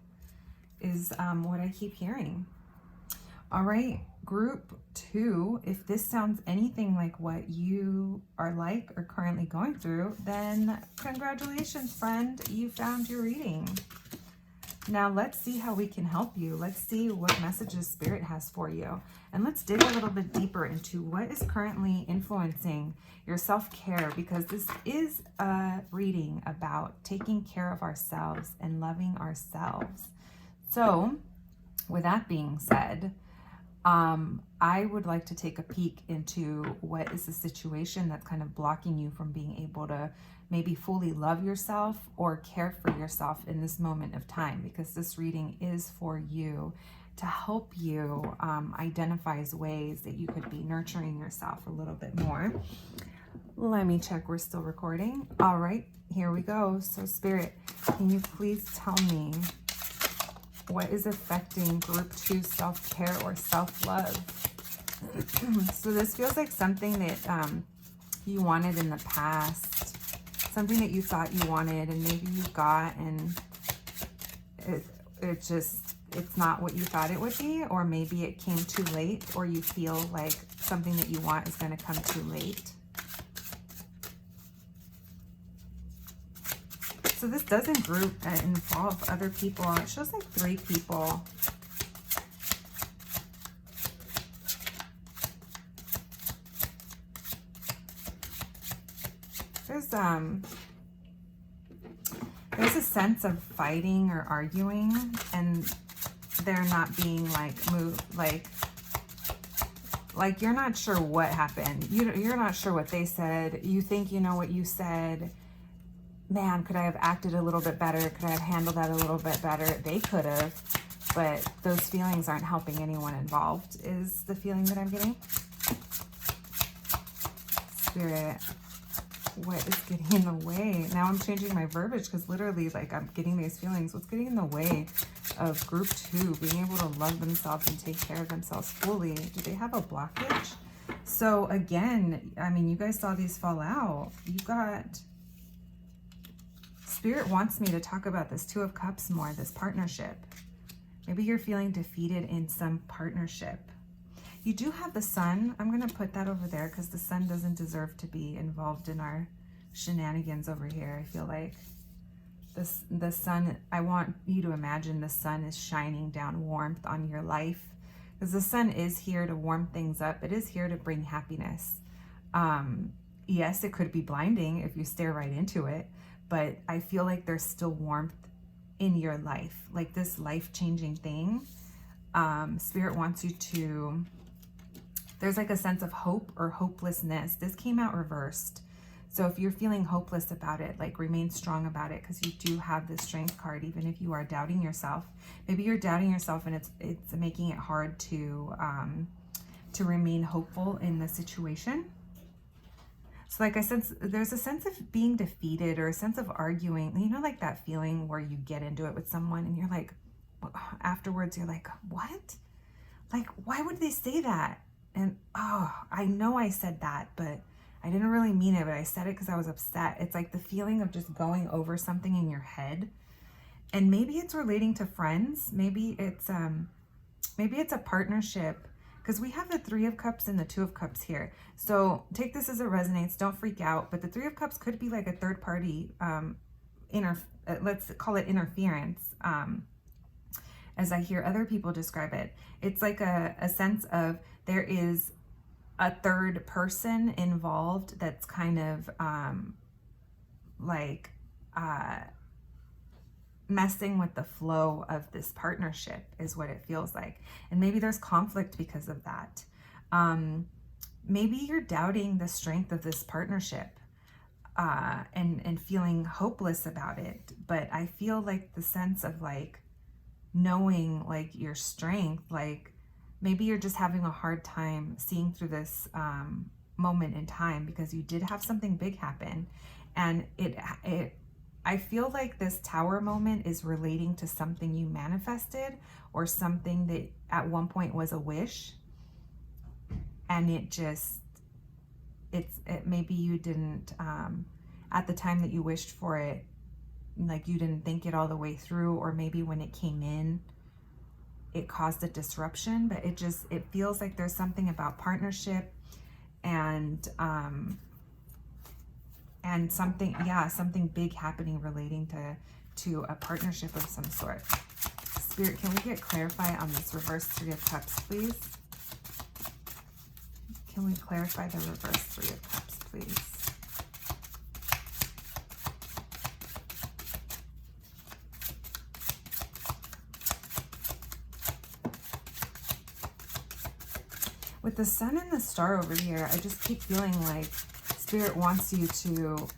is what I keep hearing. All right, group 2, if this sounds anything like what you are like or currently going through, then congratulations, friend, you found your reading. Now let's see how we can help you. Let's see what messages Spirit has for you. And let's dig a little bit deeper into what is currently influencing your self-care, because this is a reading about taking care of ourselves and loving ourselves. So with that being said, I would like to take a peek into what is the situation that's kind of blocking you from being able to maybe fully love yourself or care for yourself in this moment of time, because this reading is for you to help you identify ways that you could be nurturing yourself a little bit more. Let me check, we're still recording. All right, here we go. So Spirit, can you please tell me what is affecting group 2 self-care or self-love? So this feels like something that you wanted in the past, something that you thought you wanted and maybe you got, and it's not what you thought it would be, or maybe it came too late, or you feel like something that you want is going to come too late. So this doesn't involve other people. It shows like 3 people. There's a sense of fighting or arguing, and they're not being like moved, like you're not sure what happened. You're not sure what they said. You think you know what you said. Man, could I have acted a little bit better? Could I have handled that a little bit better? They could have, but those feelings aren't helping anyone involved, is the feeling that I'm getting. Spirit, what is getting in the way? Now I'm changing my verbiage because literally, like, I'm getting these feelings. What's getting in the way of group 2 being able to love themselves and take care of themselves fully? Do they have a blockage? So again, I mean, you guys saw these fall out. You got... Spirit wants me to talk about this 2 of Cups more, this partnership. Maybe you're feeling defeated in some partnership. You do have the Sun. I'm going to put that over there because the Sun doesn't deserve to be involved in our shenanigans over here. I feel like the Sun, I want you to imagine the Sun is shining down warmth on your life, because the Sun is here to warm things up. It is here to bring happiness. Yes, it could be blinding if you stare right into it, but I feel like there's still warmth in your life, like this life-changing thing. Spirit wants you to, there's like a sense of hope or hopelessness. This came out reversed. So if you're feeling hopeless about it, like remain strong about it, because you do have the Strength card, even if you are doubting yourself. Maybe you're doubting yourself and it's making it hard to remain hopeful in the situation. So like I said, there's a sense of being defeated or a sense of arguing, you know, like that feeling where you get into it with someone and you're like, afterwards you're like, what? Like, why would they say that? And oh, I know I said that, but I didn't really mean it, but I said it because I was upset. It's like the feeling of just going over something in your head. And maybe it's relating to friends. Maybe it's a partnership, because we have the Three of Cups and the Two of Cups here. So take this as it resonates. Don't freak out. But the Three of Cups could be like a third party, let's call it interference, as I hear other people describe it. It's like a sense of there is a third person involved that's kind of messing with the flow of this partnership is what it feels like. And maybe there's conflict because of that. Maybe you're doubting the strength of this partnership and feeling hopeless about it. But I feel like the sense of like knowing like your strength, like maybe you're just having a hard time seeing through this moment in time, because you did have something big happen. And I feel like this Tower moment is relating to something you manifested or something that at one point was a wish. And maybe you didn't, at the time that you wished for it, like you didn't think it all the way through, or maybe when it came in, it caused a disruption. But it feels like there's something about partnership and something big happening relating to a partnership of some sort. Spirit, can we get clarify on this reverse Three of Cups, please? Can we clarify the reverse Three of Cups, please? With the Sun and the Star over here, I just keep feeling like Spirit wants you to,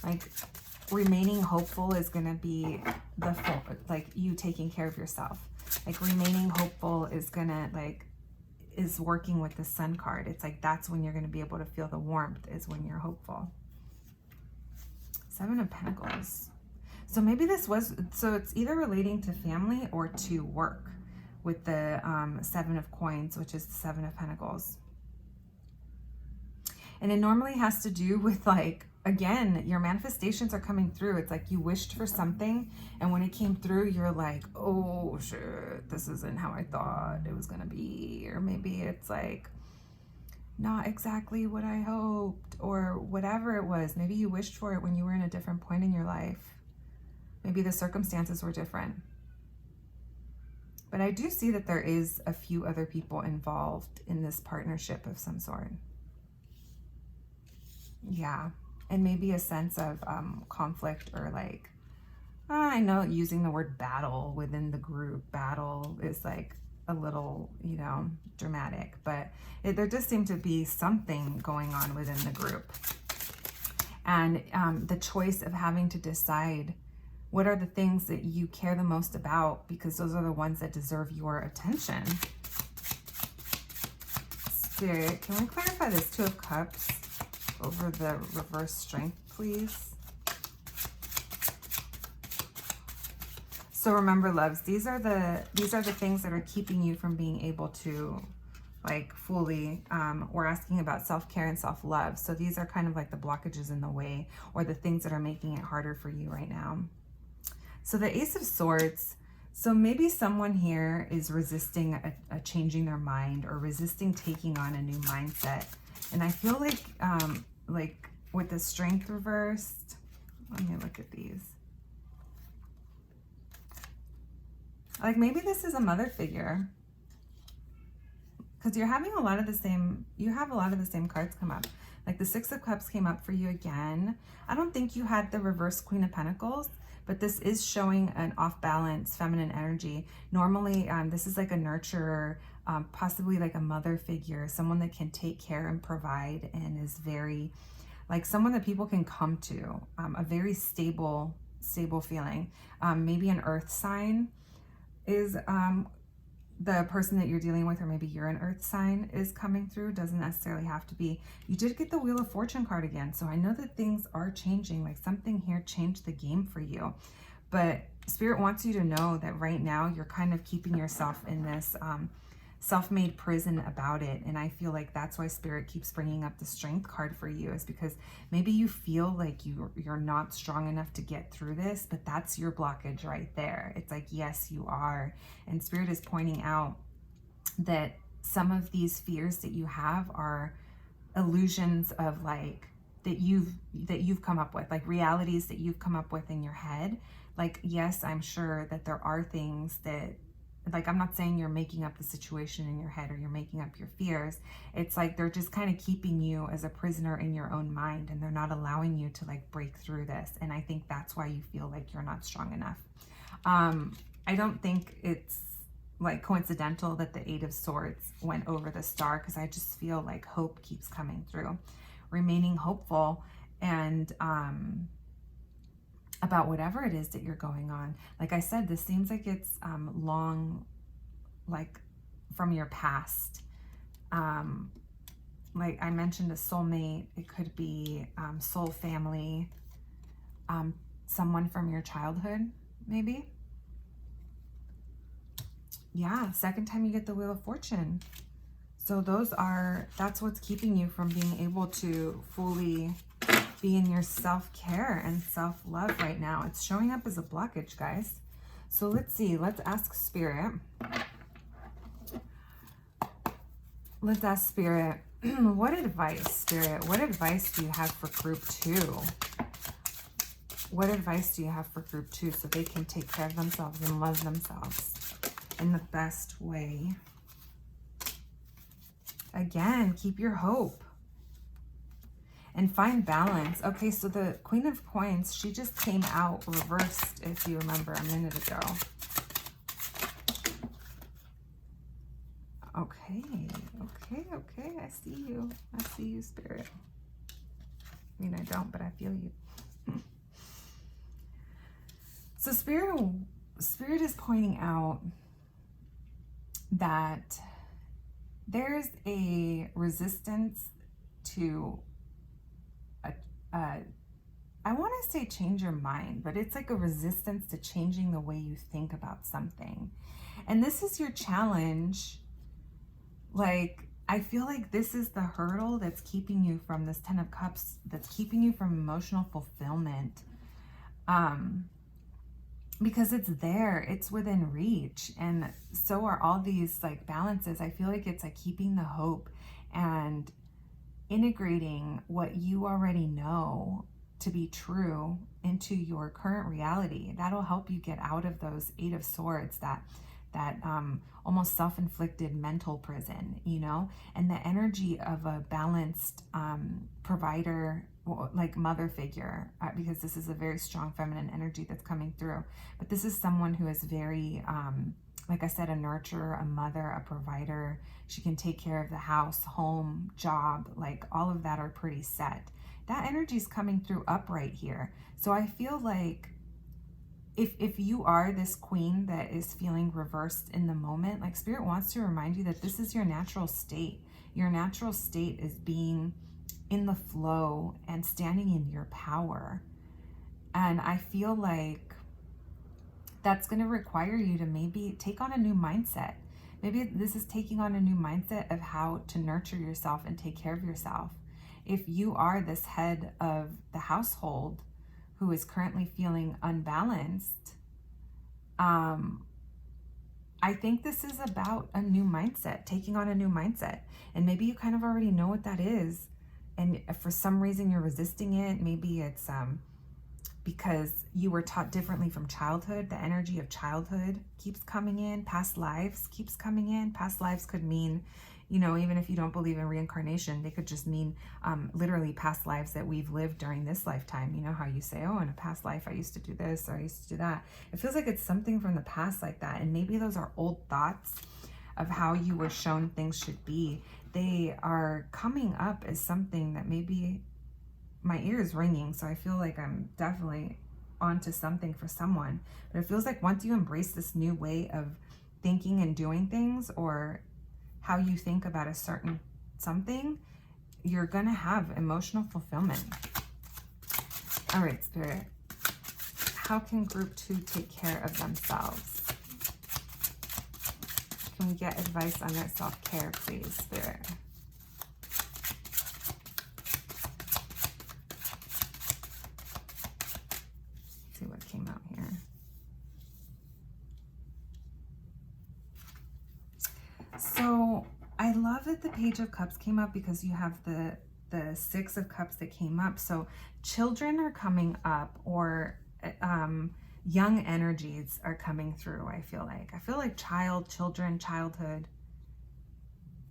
like, remaining hopeful is going to be like you taking care of yourself. Like remaining hopeful is going to is working with the Sun card. It's like that's when you're going to be able to feel the warmth, is when you're hopeful. Seven of Pentacles. So maybe so it's either relating to family or to work with the Seven of Coins, which is the Seven of Pentacles. And it normally has to do with like, again, your manifestations are coming through. It's like you wished for something, and when it came through, you're like, oh shit, this isn't how I thought it was gonna be. Or maybe it's like not exactly what I hoped, or whatever it was. Maybe you wished for it when you were in a different point in your life. Maybe the circumstances were different. But I do see that there is a few other people involved in this partnership of some sort. Yeah. And maybe a sense of conflict, or like, I know using the word battle within the group, battle is like a little, you know, dramatic, but there does seem to be something going on within the group. And the choice of having to decide what are the things that you care the most about, because those are the ones that deserve your attention. Spirit, can we clarify this Two of Cups over the reverse Strength, please? So remember, loves, these are the things that are keeping you from being able to like fully, we're asking about self-care and self-love. So these are kind of like the blockages in the way, or the things that are making it harder for you right now. So the Ace of Swords, so maybe someone here is resisting a changing their mind, or resisting taking on a new mindset. And I feel like with the Strength reversed, let me look at these. Like maybe this is a mother figure, because you're having a lot of the same, you have a lot of the same cards come up. Like the Six of Cups came up for you again. I don't think you had the reverse Queen of Pentacles, but this is showing an off balance feminine energy. Normally, this is like a nurturer, possibly like a mother figure, someone that can take care and provide and is very, like someone that people can come to, a very stable feeling. Maybe an earth sign is the person that you're dealing with, or maybe you're an earth sign is coming through. Doesn't necessarily have to be. You did get the Wheel of Fortune card again, so I know that things are changing, like something here changed the game for you. But Spirit wants you to know that right now you're kind of keeping yourself in this self-made prison about it. And I feel like that's why Spirit keeps bringing up the Strength card for you, is because maybe you feel like you're not strong enough to get through this, but that's your blockage right there. It's like, yes, you are. And Spirit is pointing out that some of these fears that you have are illusions of like that you've come up with, like realities that you've come up with in your head. Like, yes, I'm sure that there are things that, like, I'm not saying you're making up the situation in your head or you're making up your fears. It's like they're just kind of keeping you as a prisoner in your own mind, and they're not allowing you to like break through this. And I think that's why you feel like you're not strong enough. I don't think it's like coincidental that the Eight of Swords went over the Star, because I just feel like hope keeps coming through. Remaining hopeful and about whatever it is that you're going on. Like I said, this seems like it's long, like from your past. Like I mentioned, a soulmate. It could be soul family, someone from your childhood, maybe. Yeah, second time you get the Wheel of Fortune. So that's what's keeping you from being able to fully be in your self-care and self-love right now. It's showing up as a blockage, guys. So let's see. Let's ask Spirit. Let's ask Spirit. What advice, Spirit? What advice do you have for group 2? What advice do you have for group 2 so they can take care of themselves and love themselves in the best way? Again, keep your hope and find balance. Okay, so the Queen of Coins, she just came out reversed, if you remember, a minute ago. Okay, I see you. I see you, Spirit. I mean, I don't, but I feel you. So Spirit is pointing out that there's a resistance to I want to say change your mind, but it's like a resistance to changing the way you think about something. And this is your challenge. Like, I feel like this is the hurdle that's keeping you from this 10 of Cups, that's keeping you from emotional fulfillment. Because it's there, it's within reach. And so are all these like balances. I feel like it's like keeping the hope and integrating what you already know to be true into your current reality. That'll help you get out of those Eight of Swords, that almost self-inflicted mental prison, you know, and the energy of a balanced provider, like mother figure, because this is a very strong feminine energy that's coming through. But this is someone who is very, like I said, a nurturer, a mother, a provider. She can take care of the house, home, job, like all of that are pretty set. That energy is coming through upright here. So I feel like if you are this queen that is feeling reversed in the moment, like Spirit wants to remind you that this is your natural state. Your natural state is being in the flow and standing in your power. And I feel like that's going to require you to maybe take on a new mindset. Maybe this is taking on a new mindset of how to nurture yourself and take care of yourself. If you are this head of the household who is currently feeling unbalanced, I think this is about a new mindset, taking on a new mindset. And maybe you kind of already know what that is. And for some reason you're resisting it. Maybe it's because you were taught differently from childhood. The energy of childhood keeps coming in. Past lives keeps coming in. Past lives could mean, you know, even if you don't believe in reincarnation, they could just mean literally past lives that we've lived during this lifetime. You know how you say, oh, in a past life, I used to do this or I used to do that. It feels like it's something from the past like that. And maybe those are old thoughts. of how you were shown things should be, they are coming up as something that maybe my ear is ringing. So I feel like I'm definitely onto something for someone. But it feels like once you embrace this new way of thinking and doing things, or how you think about a certain something, you're gonna have emotional fulfillment. All right, Spirit. How can group 2 take care of themselves? Can we get advice on their self-care, please, Spirit? Let's see what came out here. So I love that the Page of Cups came up, because you have the Six of Cups that came up. So children are coming up, or young energies are coming through. I feel like children, childhood.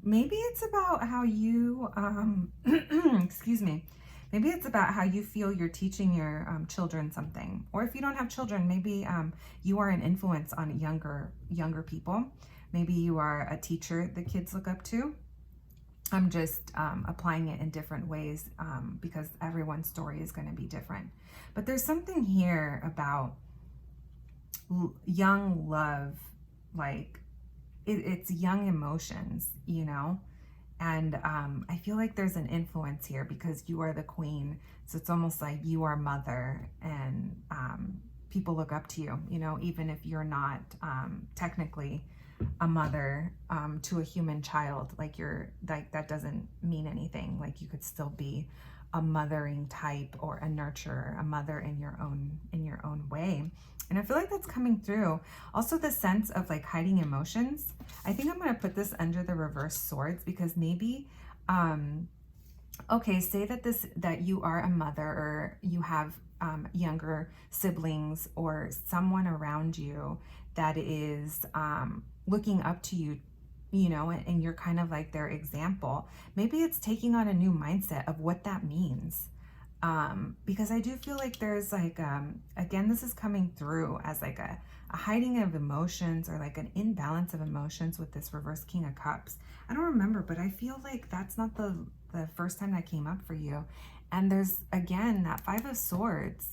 Maybe it's about how you excuse me, maybe it's about how you feel you're teaching your children something. Or if you don't have children, maybe you are an influence on younger people. Maybe you are a teacher the kids look up to. I'm just applying it in different ways, because everyone's story is going to be different. But there's something here about young love, like it's young emotions, you know? And I feel like there's an influence here, because you are the queen. So it's almost like you are mother, and people look up to you, you know, even if you're not technically a mother to a human child. Like that doesn't mean anything. Like you could still be a mothering type, or a nurturer, a mother in your own way. And I feel like that's coming through. Also the sense of like hiding emotions. I think I'm going to put this under the reverse swords, because maybe okay, say that you are a mother, or you have younger siblings, or someone around you that is looking up to you, you know, and you're kind of like their example. Maybe it's taking on a new mindset of what that means. Because I do feel like there's like, again, this is coming through as like a hiding of emotions, or like an imbalance of emotions with this reverse King of Cups. I don't remember, but I feel like that's not the first time that came up for you. And there's, again, that Five of Swords.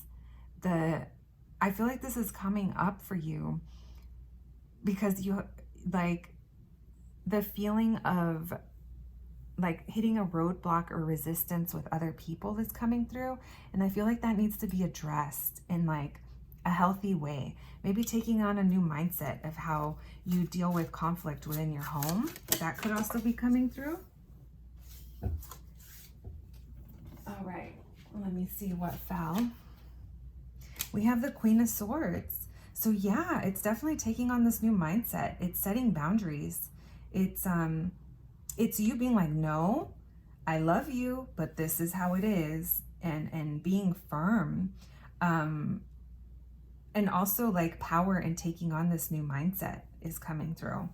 I feel like this is coming up for you, because you, like, the feeling of like hitting a roadblock or resistance with other people is coming through. And I feel like that needs to be addressed in like a healthy way. Maybe taking on a new mindset of how you deal with conflict within your home. That could also be coming through. All right, let me see what fell. We have the Queen of Swords. So yeah, it's definitely taking on this new mindset. It's setting boundaries. It's you being like, no, I love you, but this is how it is, and being firm. And also like power and taking on this new mindset is coming through.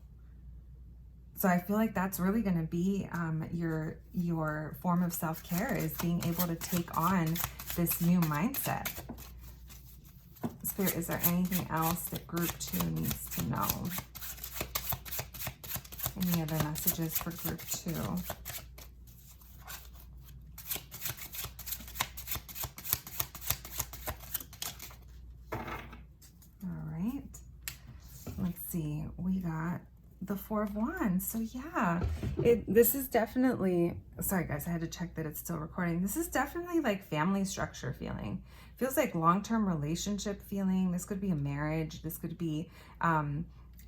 So I feel like that's really going to be your form of self-care, is being able to take on this new mindset. Spirit, is there anything else that group 2 needs to know? Any other messages for group 2? All right. Let's see. We got the Four of Wands. So yeah, this is definitely, sorry guys, I had to check that it's still recording. This is definitely like family structure feeling. Feels like long-term relationship feeling. This could be a marriage. This could be,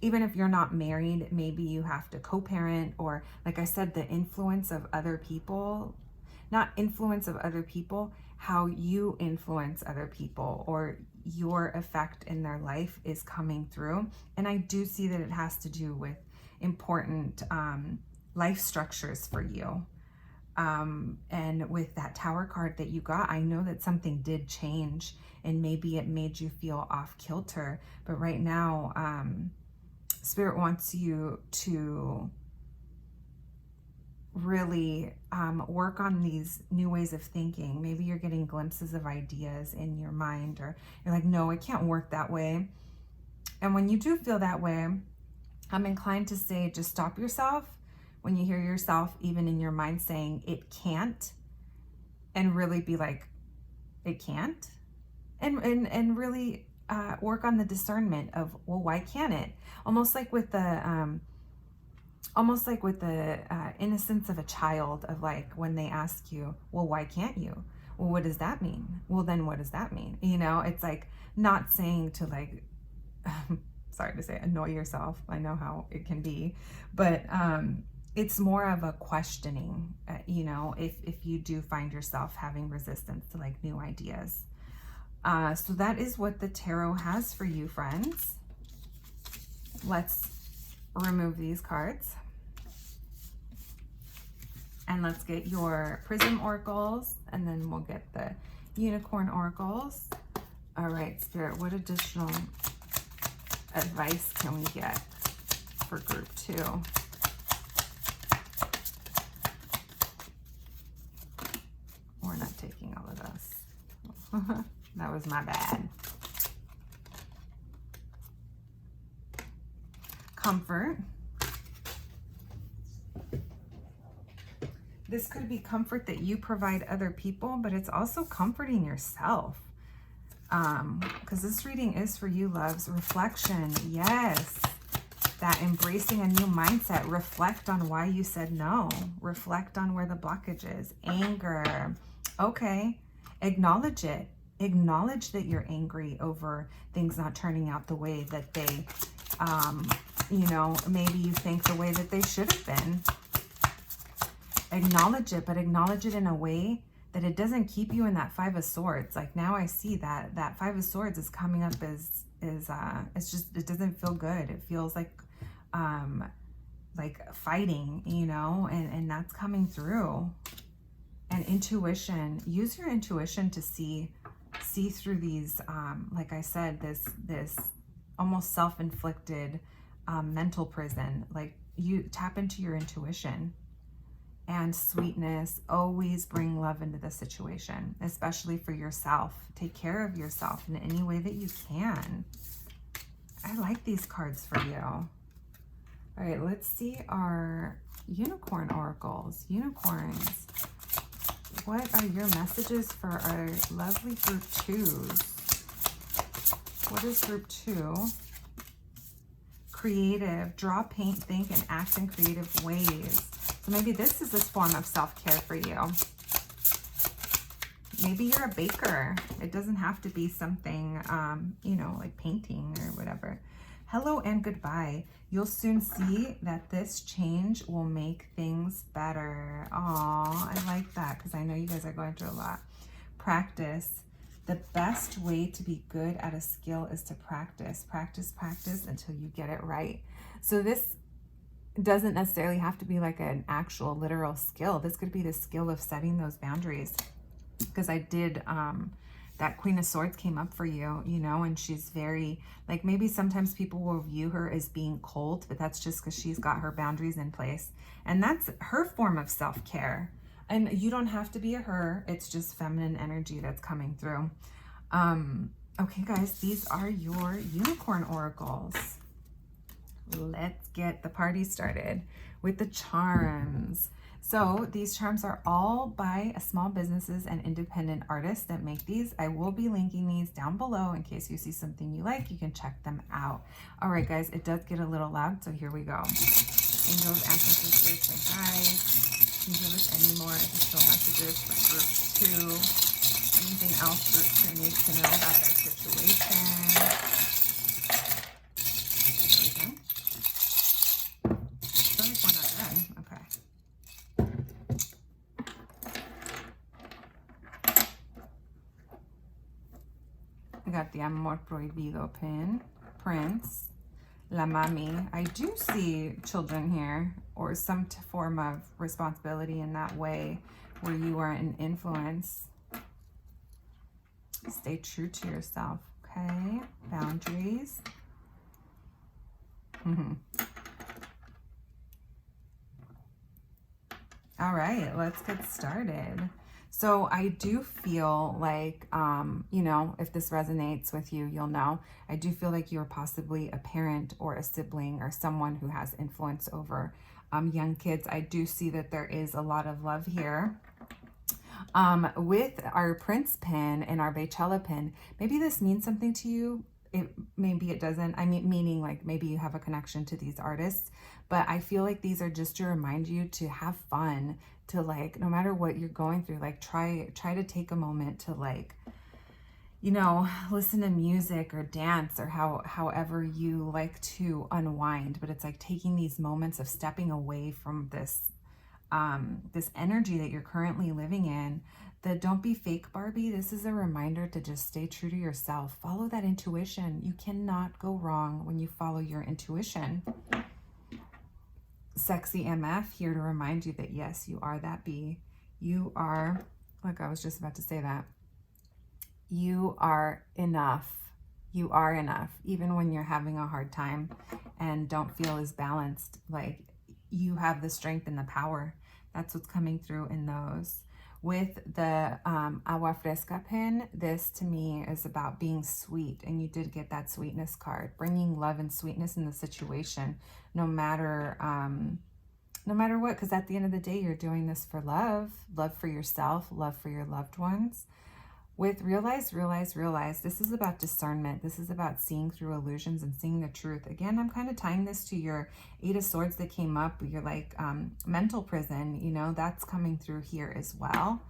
even if you're not married, maybe you have to co-parent, or like I said, the influence of other people, not influence of other people, how you influence other people, or your effect in their life is coming through. And I do see that it has to do with important life structures for you. And with that Tower card that you got, I know that something did change, and maybe it made you feel off kilter. But right now, Spirit wants you to really work on these new ways of thinking. Maybe you're getting glimpses of ideas in your mind, or you're like, no, it can't work that way. And when you do feel that way, I'm inclined to say just stop yourself when you hear yourself, even in your mind, saying it can't, and really be like, it can't, and really work on the discernment of, well, why can't it? Almost like with the innocence of a child, of like when they ask you, well, why can't you? Well, what does that mean? Well, then what does that mean? You know, it's like not saying to like, sorry to say, annoy yourself. I know how it can be, but it's more of a questioning, you know, if you do find yourself having resistance to like new ideas. So that is what the tarot has for you, friends. Let's remove these cards. And let's get your Prism oracles, and then we'll get the Unicorn oracles. All right, Spirit, what additional advice can we get for group 2? We're not taking all of this. That was my bad. Comfort. This could be comfort that you provide other people, but it's also comforting yourself. Because this reading is for you, loves. Reflection, yes. That embracing a new mindset. Reflect on why you said no. Reflect on where the blockage is. Anger. Okay. Acknowledge it. Acknowledge that you're angry over things not turning out the way that they, you know, maybe you think the way that they should have been. Acknowledge it, but acknowledge it in a way that it doesn't keep you in that Five of Swords. Like now I see that that Five of Swords is coming up as it's just, it doesn't feel good. It feels like fighting, you know, and that's coming through. And intuition, use your intuition to see through these, like I said, this almost self-inflicted mental prison. Like you tap into your intuition. And sweetness, always bring love into the situation, especially for yourself. Take care of yourself in any way that you can. I like these cards for you. All right, let's see our Unicorn oracles. Unicorns, what are your messages for our lovely group 2s? What is group 2? Creative, draw, paint, think, and act in creative ways. So maybe this is this form of self-care for you. Maybe you're a baker. It doesn't have to be something, you know, like painting or whatever. Hello and goodbye. You'll soon see that this change will make things better. Aw, I like that because I know you guys are going through a lot. Practice. The best way to be good at a skill is to practice. Practice, practice until you get it right. So this doesn't necessarily have to be like an actual literal skill. This could be the skill of setting those boundaries. Because I did, that Queen of Swords came up for you, you know, and she's very, like maybe sometimes people will view her as being cold, but that's just because she's got her boundaries in place. And that's her form of self-care. And you don't have to be a her. It's just feminine energy that's coming through. Okay, guys, these are your Unicorn oracles. Let's get the party started with the charms. So these charms are all by small businesses and independent artists that make these. I will be linking these down below in case you see something you like. You can check them out. All right, guys, it does get a little loud, so here we go. Angels, ancestors, spirits, and guides. Can you give us any more additional messages for group 2? Anything else group 2 needs to know about their situation? I got the Amor Prohibido pin, Prince, La Mami. I do see children here, or some form of responsibility in that way where you are an influence. Stay true to yourself, okay? Boundaries. All right, let's get started. So I do feel like, you know, if this resonates with you, you'll know. I do feel like you're possibly a parent or a sibling or someone who has influence over young kids. I do see that there is a lot of love here. With our Prince pin and our Beychella pin, maybe this means something to you. Maybe it doesn't. I mean, meaning like maybe you have a connection to these artists, but I feel like these are just to remind you to have fun, to like, no matter what you're going through, like try to take a moment to like, you know, listen to music or dance or however you like to unwind. But it's like taking these moments of stepping away from this this energy that you're currently living in. That don't be fake, Barbie. This is a reminder to just stay true to yourself. Follow that intuition. You cannot go wrong when you follow your intuition. Sexy MF here to remind you that yes, you are that bee. You are, like I was just about to say that. You are enough. You are enough. Even when you're having a hard time and don't feel as balanced, like you have the strength and the power. That's what's coming through in those. With the Agua Fresca pin, this to me is about being sweet. And you did get that sweetness card, bringing love and sweetness in the situation, no matter what, because at the end of the day, you're doing this for love for yourself, love for your loved ones. With realize, this is about discernment. This is about seeing through illusions and seeing the truth. Again, I'm kind of tying this to your Eight of Swords that came up. You're like mental prison, you know, that's coming through here as well.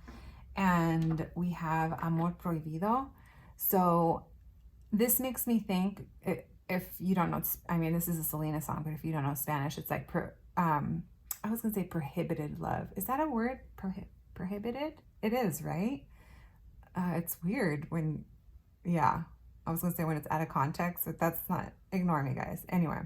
And we have Amor Prohibido. So this makes me think, if you don't know, I mean, this is a Selena song, but if you don't know Spanish, it's like, I was going to say prohibited love. Is that a word? Prohibited? It is, right? It's weird when, yeah, I was going to say when it's out of context, but that's not, ignore me, guys. Anyway,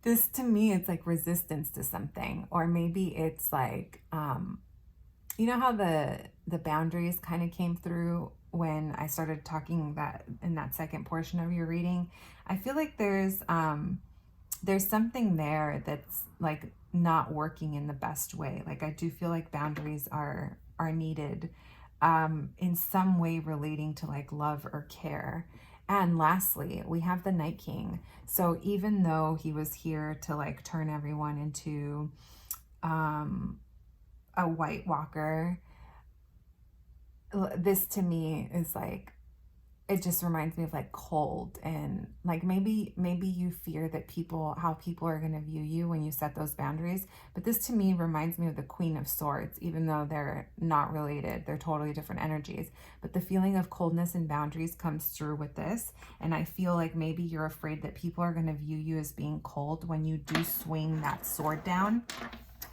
this to me, it's like resistance to something, or maybe it's like, you know how the boundaries kind of came through when I started talking that in that second portion of your reading. I feel like there's something there that's like not working in the best way. Like I do feel like boundaries are needed in some way relating to like love or care. And lastly, we have the Night King. So even though he was here to like turn everyone into a White Walker, this to me is like, it just reminds me of like cold, and like maybe you fear that how people are going to view you when you set those boundaries. But this to me reminds me of the Queen of Swords, even though they're not related, they're totally different energies. But the feeling of coldness and boundaries comes through with this. And I feel like maybe you're afraid that people are going to view you as being cold when you do swing that sword down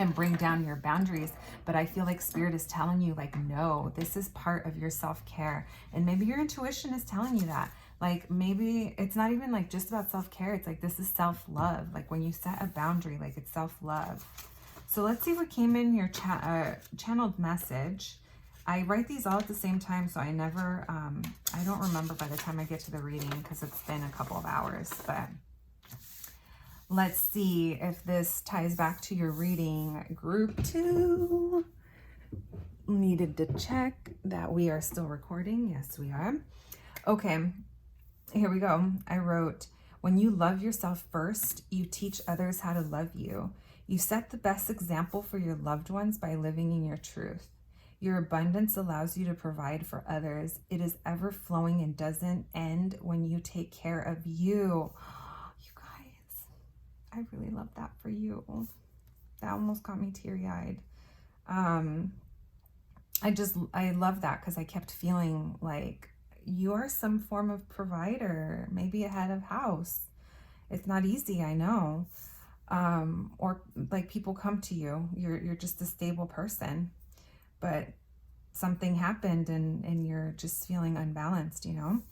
and bring down your boundaries. But I feel like Spirit is telling you, like, no, this is part of your self-care. And maybe your intuition is telling you that. Like, maybe it's not even like just about self-care. It's like, this is self-love. Like when you set a boundary, like it's self-love. So let's see what came in your channeled message. I write these all at the same time, so I never, I don't remember by the time I get to the reading because it's been a couple of hours, but let's see if this ties back to your reading. Group 2. Needed to check that we are still recording. Yes, we are. Okay, here we go. I wrote, when you love yourself first, you teach others how to love you. You set the best example for your loved ones by living in your truth. Your abundance allows you to provide for others. It is ever flowing and doesn't end when you take care of you. I really love that for you. That almost got me teary-eyed. I love that because I kept feeling like you are some form of provider, maybe a head of house. It's not easy, I know. Or like people come to you, you're just a stable person, but something happened and you're just feeling unbalanced, you know?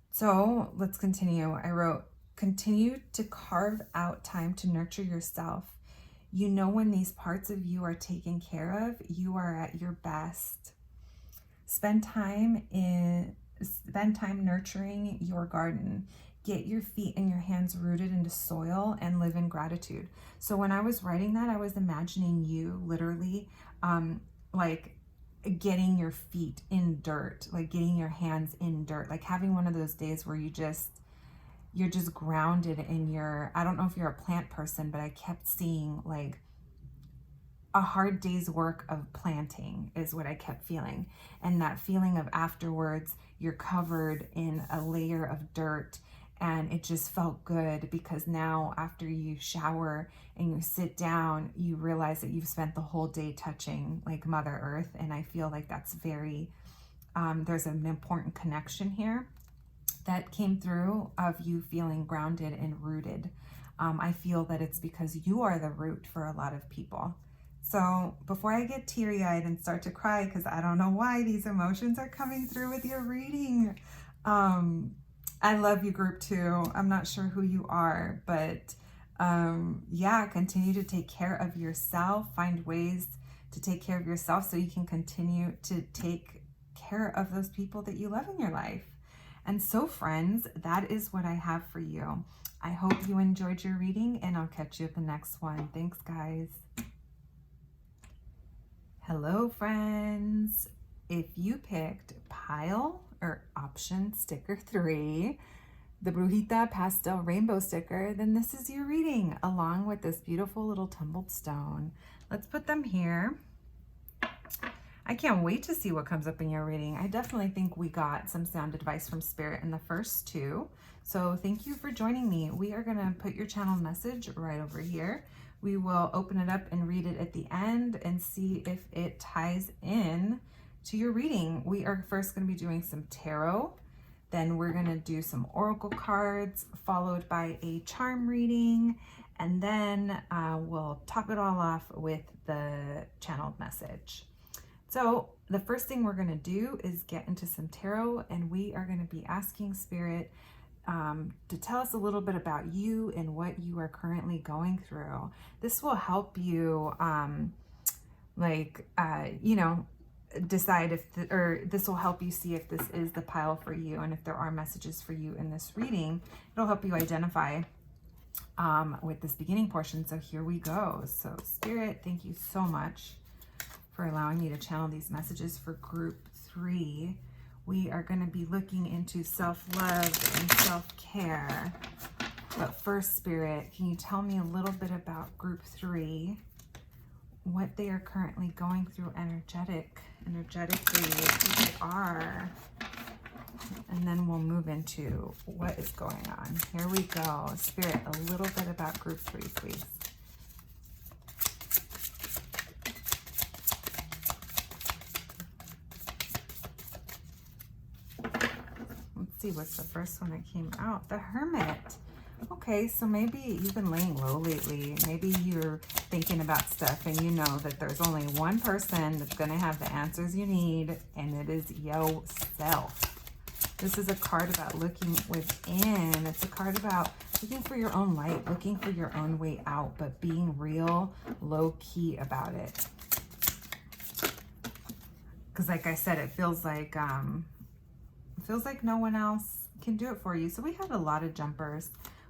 So let's continue. I wrote, continue to carve out time to nurture yourself. You know, when these parts of you are taken care of, you are at your best. Spend time nurturing your garden. Get your feet and your hands rooted into soil and live in gratitude. So when I was writing that, I was imagining you literally like getting your feet in dirt, like getting your hands in dirt, like having one of those days where you're just grounded in your, I don't know if you're a plant person, but I kept seeing like a hard day's work of planting is what I kept feeling. And that feeling of afterwards, you're covered in a layer of dirt, and it just felt good because now after you shower and you sit down, you realize that you've spent the whole day touching like Mother Earth. And I feel like that's very, there's an important connection here that came through of you feeling grounded and rooted. I feel that it's because you are the root for a lot of people. So before I get teary-eyed and start to cry, because I don't know why these emotions are coming through with your reading, I love you, group 2. I'm not sure who you are, but yeah, continue to take care of yourself. Find ways to take care of yourself so you can continue to take care of those people that you love in your life. And so, friends, that is what I have for you. I hope you enjoyed your reading, and I'll catch you at the next one. Thanks, guys. Hello, friends. If you picked pile or option sticker 3, the Brujita Pastel Rainbow sticker, then this is your reading, along with this beautiful little tumbled stone. Let's put them here. I can't wait to see what comes up in your reading. I definitely think we got some sound advice from Spirit in the first 2. So thank you for joining me. We are going to put your channel message right over here. We will open it up and read it at the end and see if it ties in to your reading. We are first going to be doing some tarot. Then we're going to do some oracle cards, followed by a charm reading. And then we'll top it all off with the channeled message. So the first thing we're going to do is get into some tarot, and we are going to be asking Spirit to tell us a little bit about you and what you are currently going through. This will help you, you know, decide if, or this will help you see if this is the pile for you, and if there are messages for you in this reading. It'll help you identify with this beginning portion. So here we go. So Spirit, thank you so much for allowing me to channel these messages for group 3. We are going to be looking into self-love and self-care. But first, Spirit, can you tell me a little bit about group 3, what they are currently going through energetically, who they are, and then we'll move into what is going on. Here we go. Spirit, a little bit about group 3, please. See what's the first one that came out. The Hermit. Okay, so maybe you've been laying low lately. Maybe you're thinking about stuff and you know that there's only one person that's going to have the answers you need, and it is yourself. This is a card about looking within. It's a card about looking for your own light, looking for your own way out, but being real low-key about it. Because like I said, it feels like no one else can do it for you. So we had a lot of jumpers.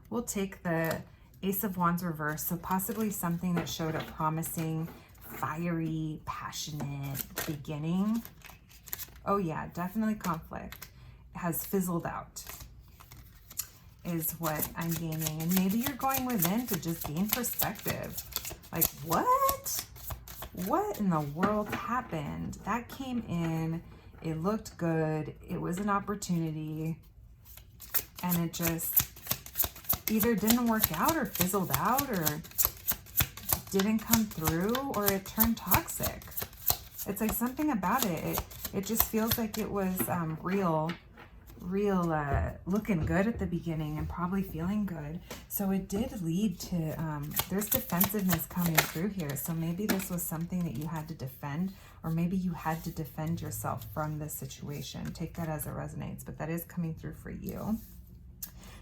We'll take the Ace of Wands reverse. So possibly something that showed a promising, fiery, passionate beginning. Oh yeah, definitely conflict. It has fizzled out is what I'm gaining. And maybe you're going within to just gain perspective. Like, what? What in the world happened? That came in. It looked good. It was an opportunity, and it just either didn't work out or fizzled out or didn't come through, or it turned toxic. It's like something about it. It just feels like it was real looking good at the beginning and probably feeling good. So it did lead to, there's defensiveness coming through here. So maybe this was something that you had to defend, or maybe you had to defend yourself from this situation. Take that as it resonates, but that is coming through for you.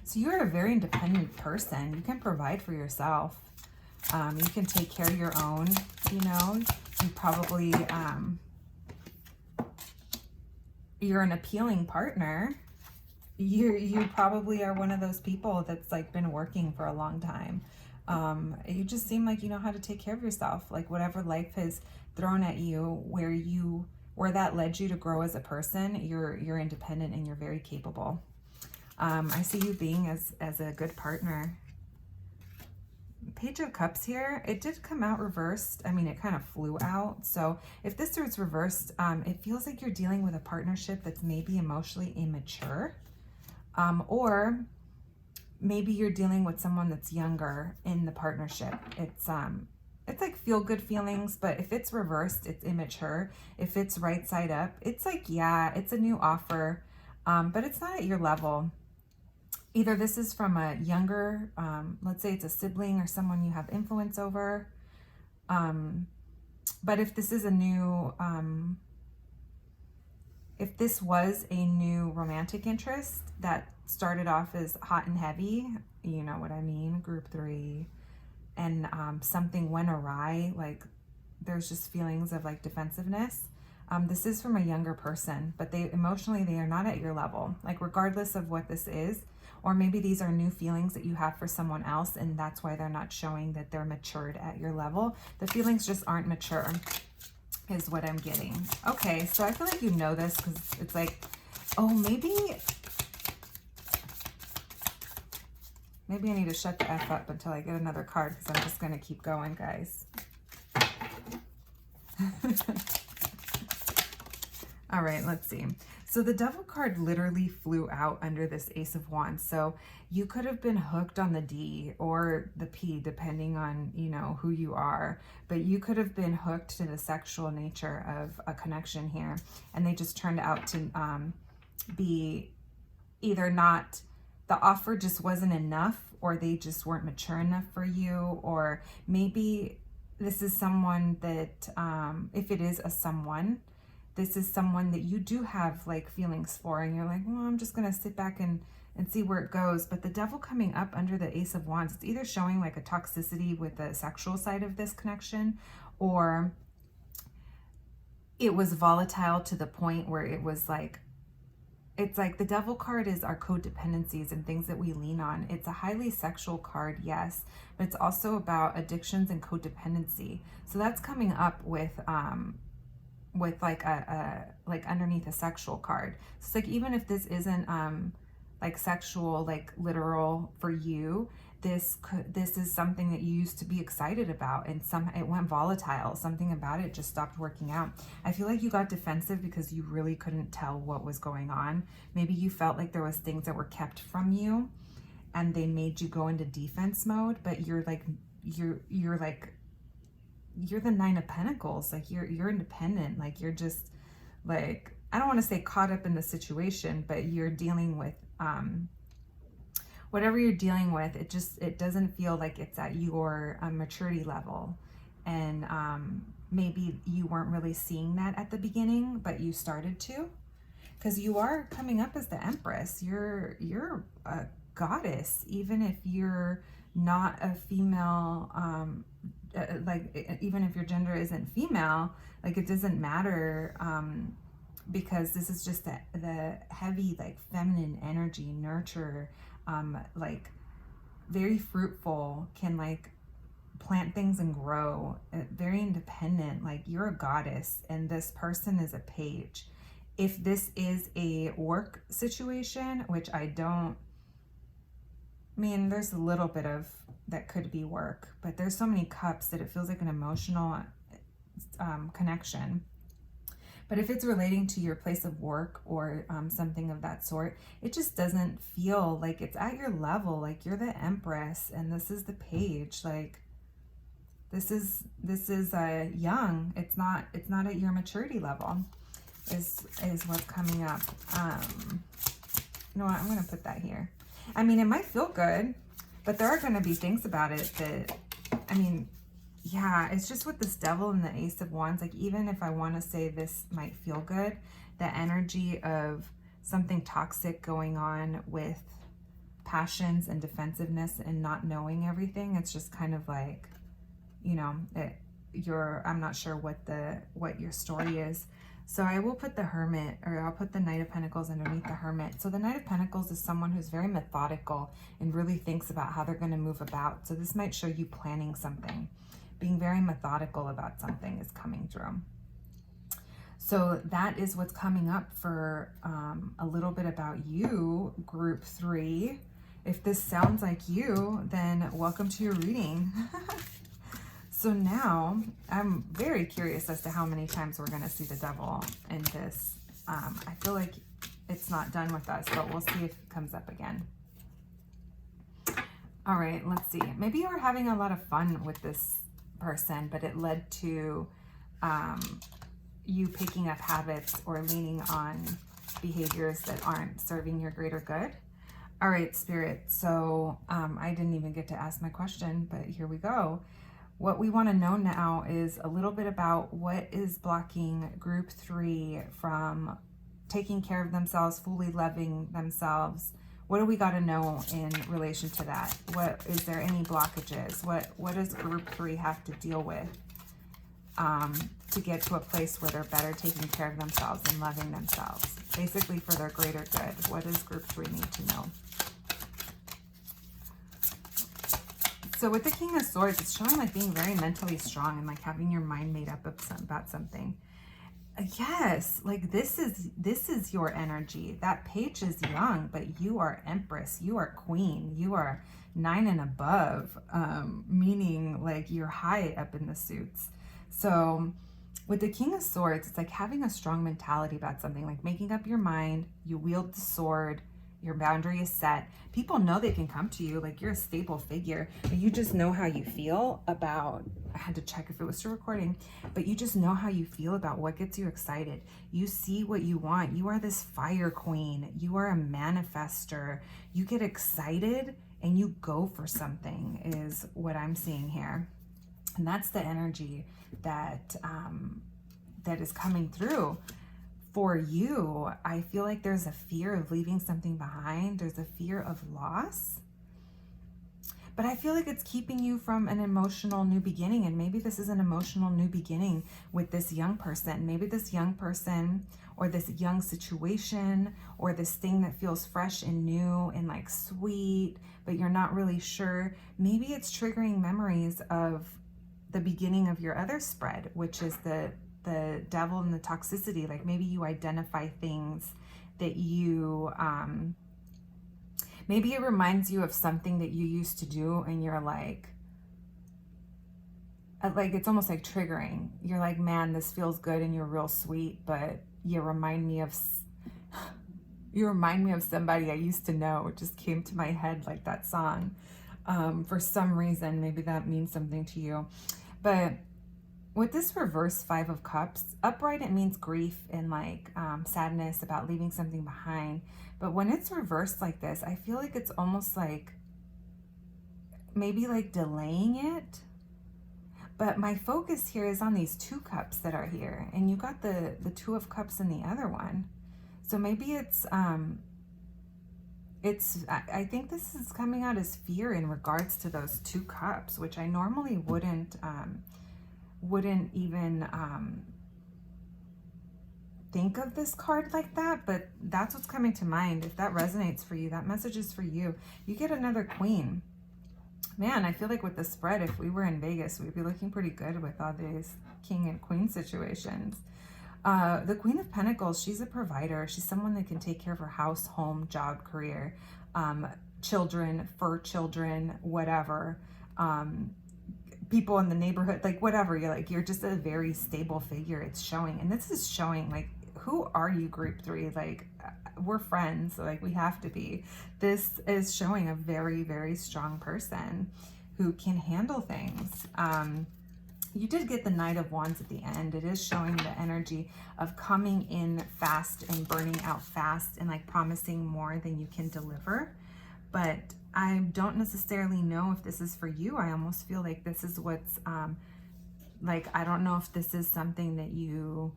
So you're a very independent person. You can provide for yourself. You can take care of your own, you know. You probably, you're an appealing partner. You probably are one of those people that's like been working for a long time. You just seem like you know how to take care of yourself. Like whatever life has thrown at you, where that led you to grow as a person, you're independent and you're very capable. I see you being as a good partner. Page of Cups here, it did come out reversed. I mean, it kind of flew out. So if this is reversed, it feels like you're dealing with a partnership that's maybe emotionally immature, or maybe you're dealing with someone that's younger in the partnership. It's like feel good feelings, but if it's reversed, it's immature. If it's right side up, it's like, yeah, it's a new offer, but it's not at your level. Either this is from a younger, let's say it's a sibling or someone you have influence over. But if this is a new, if this was a new romantic interest that started off as hot and heavy, you know what I mean, group 3, and something went awry, like there's just feelings of like defensiveness. This is from a younger person, but they emotionally, they are not at your level, like regardless of what this is. Or maybe these are new feelings that you have for someone else, and that's why they're not showing that they're matured at your level. The feelings just aren't mature, is what I'm getting. Okay, so I feel like you know this, because it's like, oh, maybe I need to shut the F up until I get another card, because I'm just going to keep going, guys. All right, let's see. So the Devil card literally flew out under this Ace of Wands. So you could have been hooked on the D or the P, depending on, you know, who you are. But you could have been hooked to the sexual nature of a connection here. And they just turned out to be either not, the offer just wasn't enough, or they just weren't mature enough for you. Or maybe this is someone that, if it is a someone, this is someone that you do have like feelings for, and you're like, well, I'm just going to sit back and see where it goes. But the Devil coming up under the Ace of Wands, it's either showing like a toxicity with the sexual side of this connection, or it was volatile to the point where it was like, it's like the Devil card is our codependencies and things that we lean on. It's a highly sexual card, yes, but it's also about addictions and codependency. So that's coming up with like like underneath a sexual card. So it's like, even if this isn't like sexual, like literal for you, this is something that you used to be excited about, and it went volatile. Something about it just stopped working out. I feel like you got defensive because you really couldn't tell what was going on. Maybe you felt like there was things that were kept from you, and they made you go into defense mode. But you're the Nine of Pentacles. Like you're independent. Like you're just like, I don't want to say caught up in the situation, but you're dealing with whatever you're dealing with. It doesn't feel like it's at your maturity level. And maybe you weren't really seeing that at the beginning, but you started to, because you are coming up as the Empress. You're a goddess, even if you're not a female, like even if your gender isn't female, like it doesn't matter, because this is just the heavy like feminine energy, nurture, like very fruitful, can like plant things and grow, very independent. Like you're a goddess, and this person is a page. If this is a work situation, which I mean, there's a little bit of that could be work, but there's so many cups that it feels like an emotional connection. But if it's relating to your place of work or something of that sort, it just doesn't feel like it's at your level. Like you're the Empress, and this is the Page. Like this is young. It's not at your maturity level. Is what's coming up. You know what? I'm gonna put that here. I mean, it might feel good, but there are going to be things about it that, I mean, yeah, it's just with this Devil and the Ace of Wands. Like, even if I want to say this might feel good, the energy of something toxic going on with passions and defensiveness and not knowing everything, it's just kind of like, you know, I'm not sure what your story is, So I will put the Hermit, or I'll put the Knight of Pentacles underneath the Hermit. So the Knight of Pentacles is someone who's very methodical and really thinks about how they're going to move about. So this might show you planning something. Being very methodical about something is coming through. So that is what's coming up for a little bit about you, group 3. If this sounds like you, then welcome to your reading. So now I'm very curious as to how many times we're going to see the devil in this. I feel like it's not done with us, but we'll see if it comes up again. All right, let's see. Maybe you were having a lot of fun with this person, but it led to you picking up habits or leaning on behaviors that aren't serving your greater good. All right, Spirit. So I didn't even get to ask my question, but here we go. What we want to know now is a little bit about what is blocking group 3 from taking care of themselves, fully loving themselves. What do we got to know in relation to that? What is there any blockages? What does group 3 have to deal with to get to a place where they're better taking care of themselves and loving themselves? Basically for their greater good. What does group 3 need to know? So with the King of Swords, it's showing like being very mentally strong and like having your mind made up about something. Yes, like this is your energy. That page is young, but you are Empress, you are Queen, you are 9 and above, meaning like you're high up in the suits. So with the King of Swords, it's like having a strong mentality about something, like making up your mind. You wield the sword. Your boundary is set. People know they can come to you, like you're a stable figure, but you just know how you feel about, I had to check if it was still recording, but you just know how you feel about what gets you excited. You see what you want. You are this fire queen. You are a manifester. You get excited and you go for something is what I'm seeing here. And that's the energy that, that is coming through. For you, I feel like there's a fear of leaving something behind. There's a fear of loss. But I feel like it's keeping you from an emotional new beginning. And maybe this is an emotional new beginning with this young person. Maybe this young person or this young situation or this thing that feels fresh and new and like sweet, but you're not really sure. Maybe it's triggering memories of the beginning of your other spread, which is the devil and the toxicity. Like maybe you identify things that you, maybe it reminds you of something that you used to do and you're like it's almost like triggering. You're like, man, this feels good and you're real sweet, but you remind me of somebody I used to know. It just came to my head like that song. For some reason, maybe that means something to you. But with this reverse 5 of Cups, upright, it means grief and like sadness about leaving something behind. But when it's reversed like this, I feel like it's almost like maybe like delaying it. But my focus here is on these 2 cups that are here. And you got the 2 of Cups in the other one. So maybe it's I think this is coming out as fear in regards to those 2 cups, which I normally wouldn't even think of this card like that, but that's what's coming to mind. If that resonates for you, that message is for you. You get another Queen. Man, I feel like with the spread, if we were in Vegas, we'd be looking pretty good with all these King and Queen situations. The Queen of Pentacles, she's a provider. She's someone that can take care of her house, home, job, career, children, fur children, whatever. People in the neighborhood, like whatever. You're just a very stable figure. It's showing. And this is showing like, who are you, group 3? Like, we're friends, like we have to be. This is showing a very, very strong person who can handle things. You did get the Knight of Wands at the end. It is showing the energy of coming in fast and burning out fast and like promising more than you can deliver. But I don't necessarily know if this is for you. I almost feel like this is what's like, I don't know if this is something that you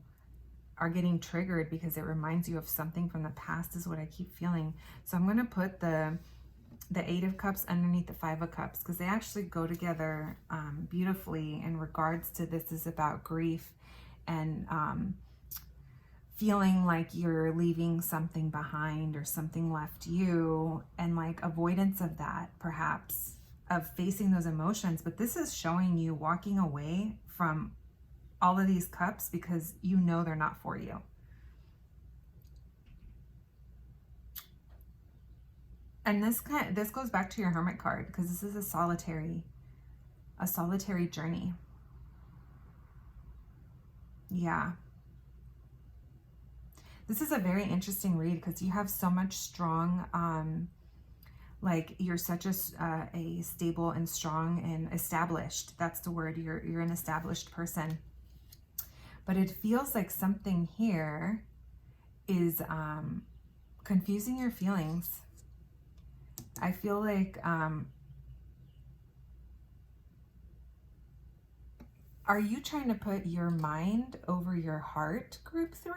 are getting triggered because it reminds you of something from the past is what I keep feeling. So I'm going to put the 8 of Cups underneath the 5 of Cups because they actually go together beautifully in regards to this is about grief and feeling like you're leaving something behind or something left you, and like avoidance of that, perhaps, of facing those emotions. But this is showing you walking away from all of these cups because you know they're not for you. And this goes back to your Hermit card, because this is a solitary journey. Yeah. This is a very interesting read because you have so much strong, like you're such a stable and strong and established. That's the word. You're an established person. But it feels like something here is confusing your feelings. I feel like, are you trying to put your mind over your heart, group 3?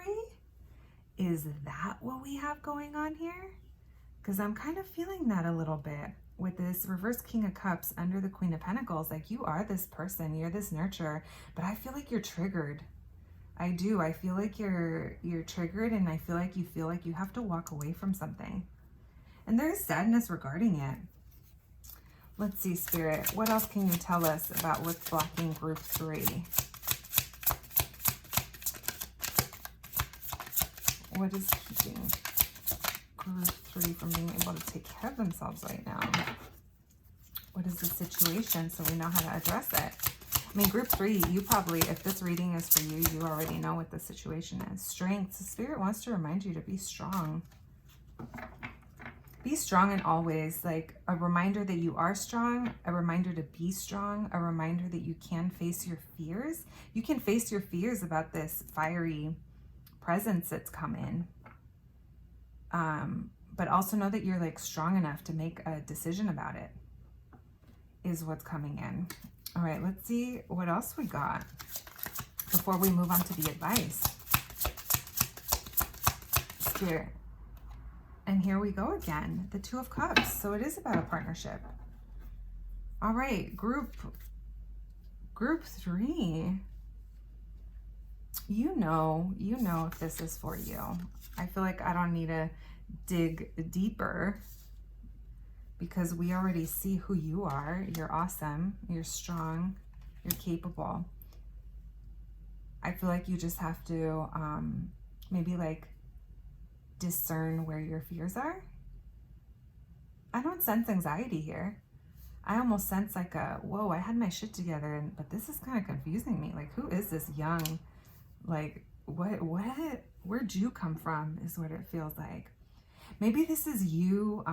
Is that what we have going on here? Because I'm kind of feeling that a little bit with this reverse King of Cups under the Queen of Pentacles. Like, you are this person, you're this nurturer, but I feel like you're triggered. I do. I feel like you're triggered, and I feel like you have to walk away from something. And there is sadness regarding it. Let's see, Spirit. What else can you tell us about what's blocking group 3? What is keeping group 3 from being able to take care of themselves right now? What is the situation so we know how to address it? I mean, group 3, you probably, if this reading is for you, you already know what the situation is. Strength. The Spirit wants to remind you to be strong. Be strong in all ways, like a reminder that you are strong, a reminder to be strong, a reminder that you can face your fears. You can face your fears about this fiery presence that's come in. But also know that you're like strong enough to make a decision about it, is what's coming in. All right, let's see what else we got before we move on to the advice. Spirit. And here we go again, the Two of Cups. So it is about a partnership. All right, group 3. You know if this is for you. I feel like I don't need to dig deeper because we already see who you are. You're awesome. You're strong. You're capable. I feel like you just have to maybe like discern where your fears are. I don't sense anxiety here. I almost sense like a, whoa, I had my shit together, but this is kind of confusing me. Like, who is this young, like, where'd you come from is what it feels like. Maybe this is you,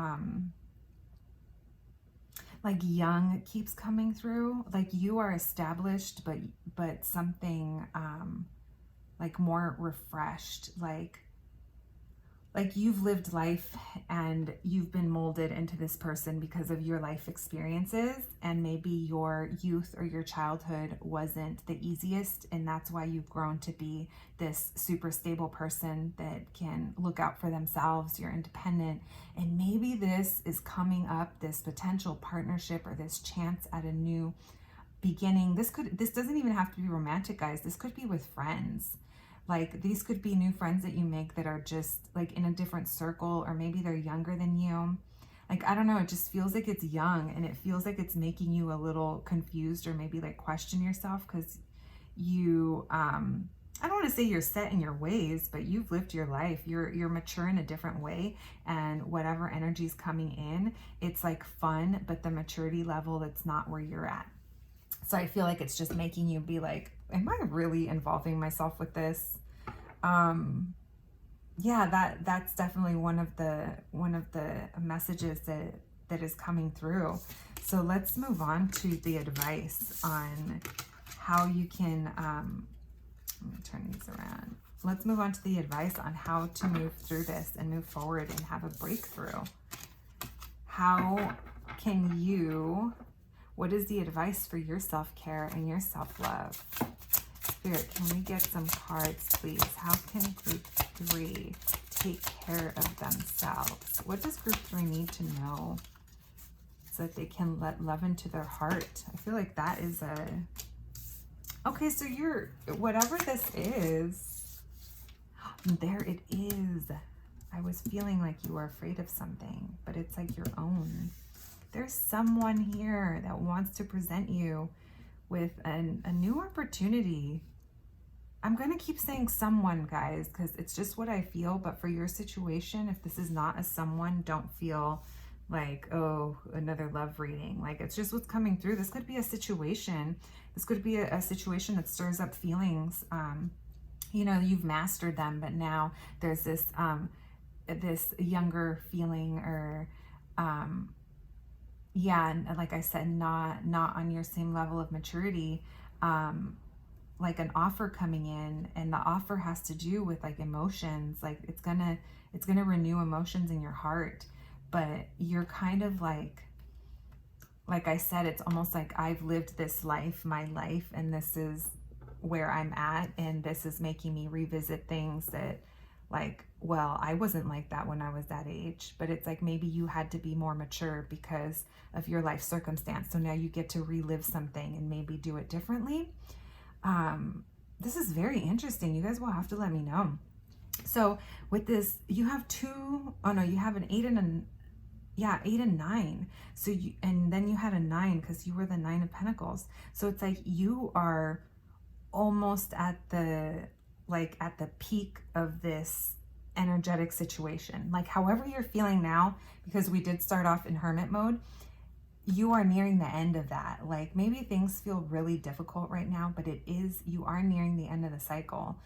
like young keeps coming through. Like you are established, but something like more refreshed, like you've lived life and you've been molded into this person because of your life experiences, and maybe your youth or your childhood wasn't the easiest, and that's why you've grown to be this super stable person that can look out for themselves. You're independent, and maybe this is coming up, this potential partnership or this chance at a new beginning. This doesn't even have to be romantic, guys. This could be with friends. Like, these could be new friends that you make that are just like in a different circle, or maybe they're younger than you. Like, I don't know, it just feels like it's young, and it feels like it's making you a little confused, or maybe like question yourself, because you, I don't want to say you're set in your ways, but you've lived your life. You're mature in a different way, and whatever energy's coming in, it's like fun, but the maturity level, it's not where you're at. So I feel like it's just making you be like, am I really involving myself with this? Yeah, that's definitely one of the messages that is coming through. So let's move on to the advice on how you can, let me turn these around. Let's move on to the advice on how to move through this and move forward and have a breakthrough. How can you, what is the advice for your self-care and your self-love? Spirit, can we get some cards, please? How can group 3 take care of themselves? What does group 3 need to know so that they can let love into their heart? I feel like that is okay, so you're, whatever this is, There it is. I was feeling like you were afraid of something, but it's like your own. There's someone here that wants to present you with a new opportunity. I'm going to keep saying someone, guys, because it's just what I feel. But for your situation, if this is not a someone, don't feel like, oh, another love reading. Like, it's just what's coming through. This could be a situation. This could be a situation that stirs up feelings. You know, you've mastered them, but now there's this this younger feeling, or yeah, and like I said, not on your same level of maturity. Like an offer coming in, and the offer has to do with like emotions. Like it's gonna renew emotions in your heart, but you're kind of like I said, it's almost like I've lived this life, my life, and this is where I'm at, and this is making me revisit things that, like, well, I wasn't like that when I was that age, but it's like maybe you had to be more mature because of your life circumstance. So now you get to relive something and maybe do it differently. This is very interesting. You guys will have to let me know. So with this, you have two, oh no, you have an 8 and a, yeah, 8 and 9. So you, and then you had a 9 because you were the 9 of Pentacles. So it's like you are almost at the, like at the peak of this energetic situation. Like however you're feeling now, because we did start off in hermit mode, you are nearing the end of that. Like maybe things feel really difficult right now, but it is, you are nearing the end of the cycle.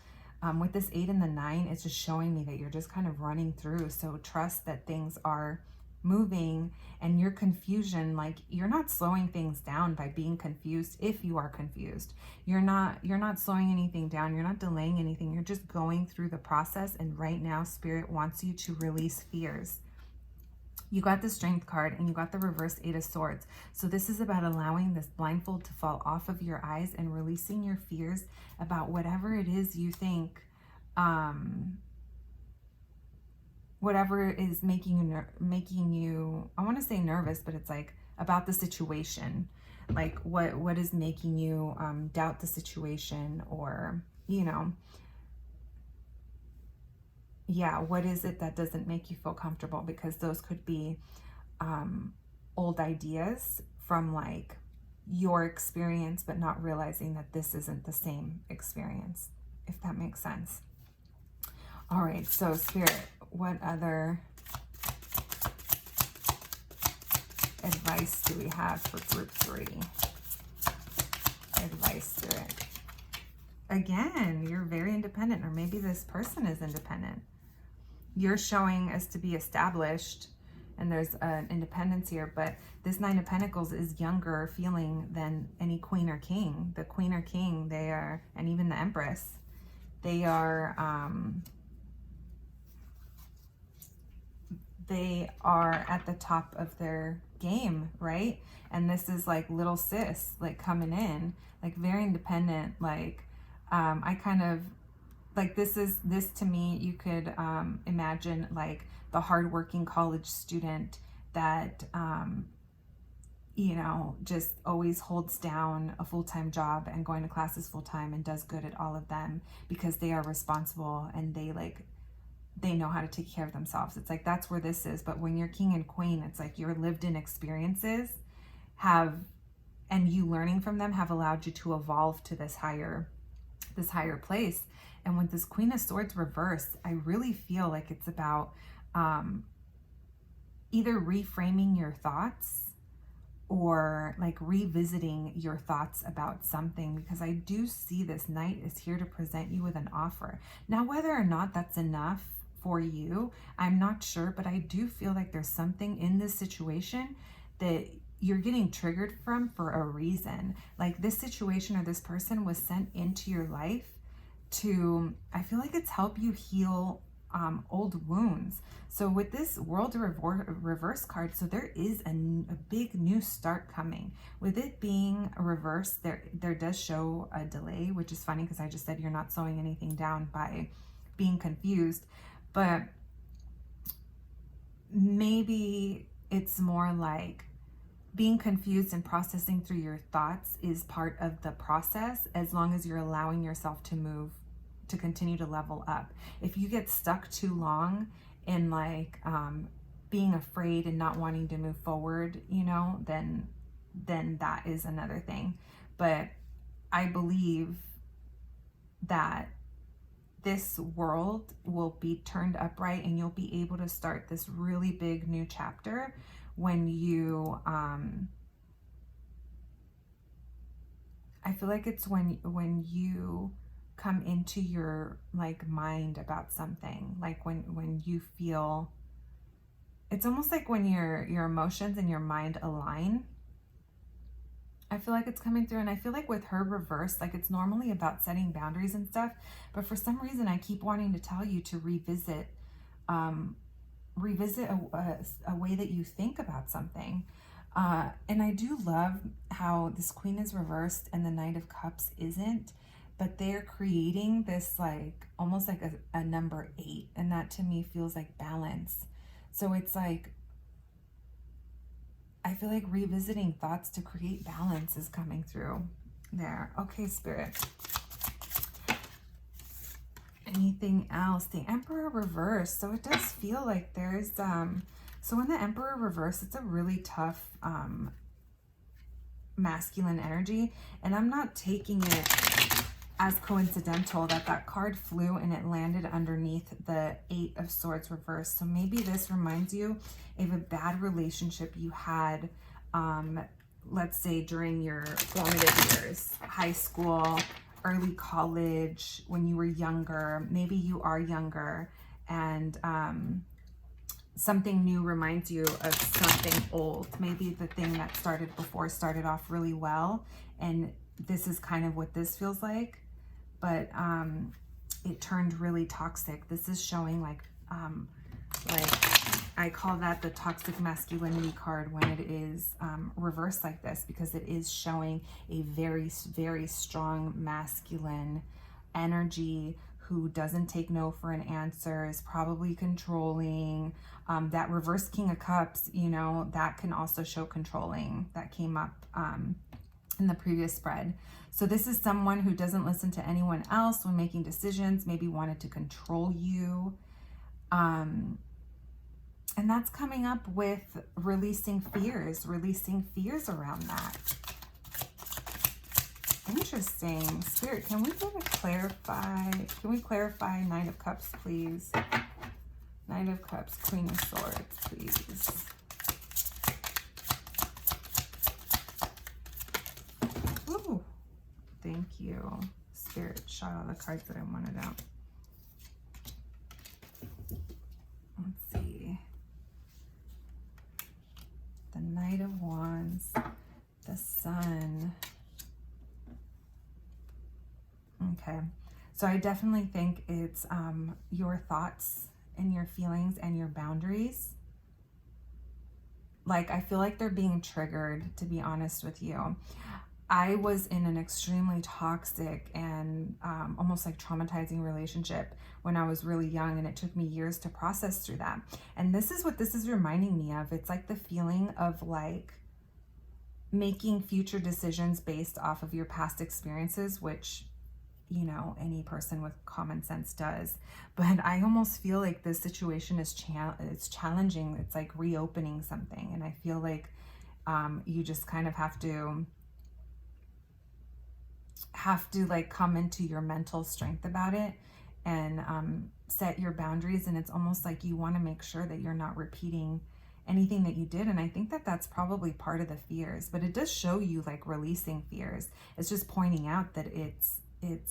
With this 8 and the 9, it's just showing me that you're just kind of running through. So trust that things are moving, and your confusion, like you're not slowing things down by being confused. If you are confused, you're not slowing anything down. You're not delaying anything. You're just going through the process. And right now, Spirit wants you to release fears. You got the Strength card, and you got the reverse 8 of Swords. So this is about allowing this blindfold to fall off of your eyes and releasing your fears about whatever it is you think, whatever is making you, I want to say nervous, but it's like about the situation. Like what is making you doubt the situation, or, you know, yeah, what is it that doesn't make you feel comfortable? Because those could be old ideas from like your experience, but not realizing that this isn't the same experience, if that makes sense. All right, so Spirit, what other advice do we have for group 3? Advice, Spirit. Again, you're very independent, or maybe this person is independent. You're showing us to be established, and there's an independence here, but this 9 of Pentacles is younger feeling than any Queen or King. The Queen or King, they are, and even the Empress, they are at the top of their game, right? And this is like little sis, like coming in, like very independent. Like I kind of like, this to me, you could imagine like the hardworking college student that you know, just always holds down a full-time job and going to classes full-time and does good at all of them because they are responsible, and they know how to take care of themselves. It's like, that's where this is. But when you're King and Queen, it's like your lived in experiences and you learning from them have allowed you to evolve to this higher place. And with this Queen of Swords reversed, I really feel like it's about either reframing your thoughts or like revisiting your thoughts about something, because I do see this Knight is here to present you with an offer. Now, whether or not that's enough for you, I'm not sure, but I do feel like there's something in this situation that you're getting triggered from for a reason. Like this situation or this person was sent into your life to, I feel like it's help you heal old wounds. So with this World reverse card, so there is a big new start coming. With it being a reverse, there does show a delay, which is funny because I just said you're not slowing anything down by being confused, but maybe it's more like being confused and processing through your thoughts is part of the process, as long as you're allowing yourself to move to continue to level up. If you get stuck too long in like being afraid and not wanting to move forward, you know, then that is another thing. But I believe that this world will be turned upright and you'll be able to start this really big new chapter when you I feel like it's when you come into your like mind about something, like when you feel, it's almost like when your emotions and your mind align. I feel like it's coming through. And I feel like with her reverse, like it's normally about setting boundaries and stuff, but for some reason I keep wanting to tell you to revisit a way that you think about something. And I do love how this Queen is reversed and the Knight of Cups isn't, but they're creating this like almost like a number 8, and that to me feels like balance. So it's like, I feel like revisiting thoughts to create balance is coming through there. Okay, Spirit. Anything else? The Emperor reverse. So it does feel like there's so in the Emperor reverse, it's a really tough masculine energy, and I'm not taking it as coincidental that that card flew and it landed underneath the 8 of Swords reverse. So maybe this reminds you of a bad relationship you had, let's say during your formative years, high school, early college, when you were younger. Maybe you are younger, and something new reminds you of something old. Maybe the thing that started before started off really well, and this is kind of what this feels like, but it turned really toxic. This is showing like I call that the toxic masculinity card when it is reversed like this, because it is showing a very, very strong masculine energy who doesn't take no for an answer, is probably controlling. That reverse King of Cups, you know, that can also show controlling. That came up in the previous spread. So this is someone who doesn't listen to anyone else when making decisions, maybe wanted to control you. And that's coming up with releasing fears around that. Interesting. Spirit, can we get a clarify? Can we clarify Knight of Cups, please? Knight of Cups, Queen of Swords, please. Ooh, thank you. Spirit shot all the cards that I wanted out. Let's see. The Knight of Wands, the Sun. Okay, so I definitely think it's your thoughts and your feelings and your boundaries. Like, I feel like they're being triggered, to be honest with you. I was in an extremely toxic and almost like traumatizing relationship when I was really young, and it took me years to process through that. And this is what this is reminding me of. It's like the feeling of like making future decisions based off of your past experiences, which, you know, any person with common sense does. But I almost feel like this situation is it's challenging. It's like reopening something, and I feel like you just kind of have to like come into your mental strength about it and set your boundaries. And it's almost like you want to make sure that you're not repeating anything that you did. And I think that that's probably part of the fears, but it does show you like releasing fears. It's just pointing out that it's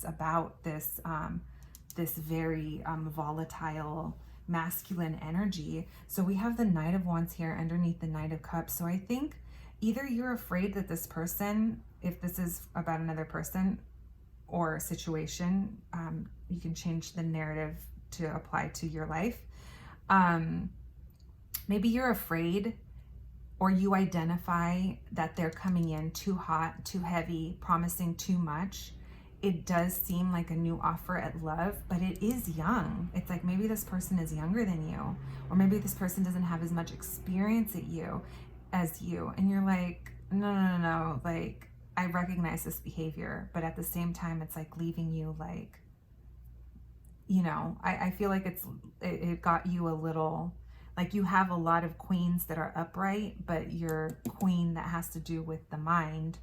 about this this very volatile masculine energy. So we have the Knight of Wands here underneath the Knight of Cups. So I think either you're afraid that this person, if this is about another person or situation, you can change the narrative to apply to your life. Maybe you're afraid, or you identify that they're coming in too hot, too heavy, promising too much. It does seem like a new offer at love, but it is young. It's like maybe this person is younger than you, or maybe this person doesn't have as much experience as you. And you're like, no. Like, I recognize this behavior, but at the same time, it's like leaving you like you know, I feel like it got you a little, like you have a lot of queens that are upright, but your queen that has to do with the mind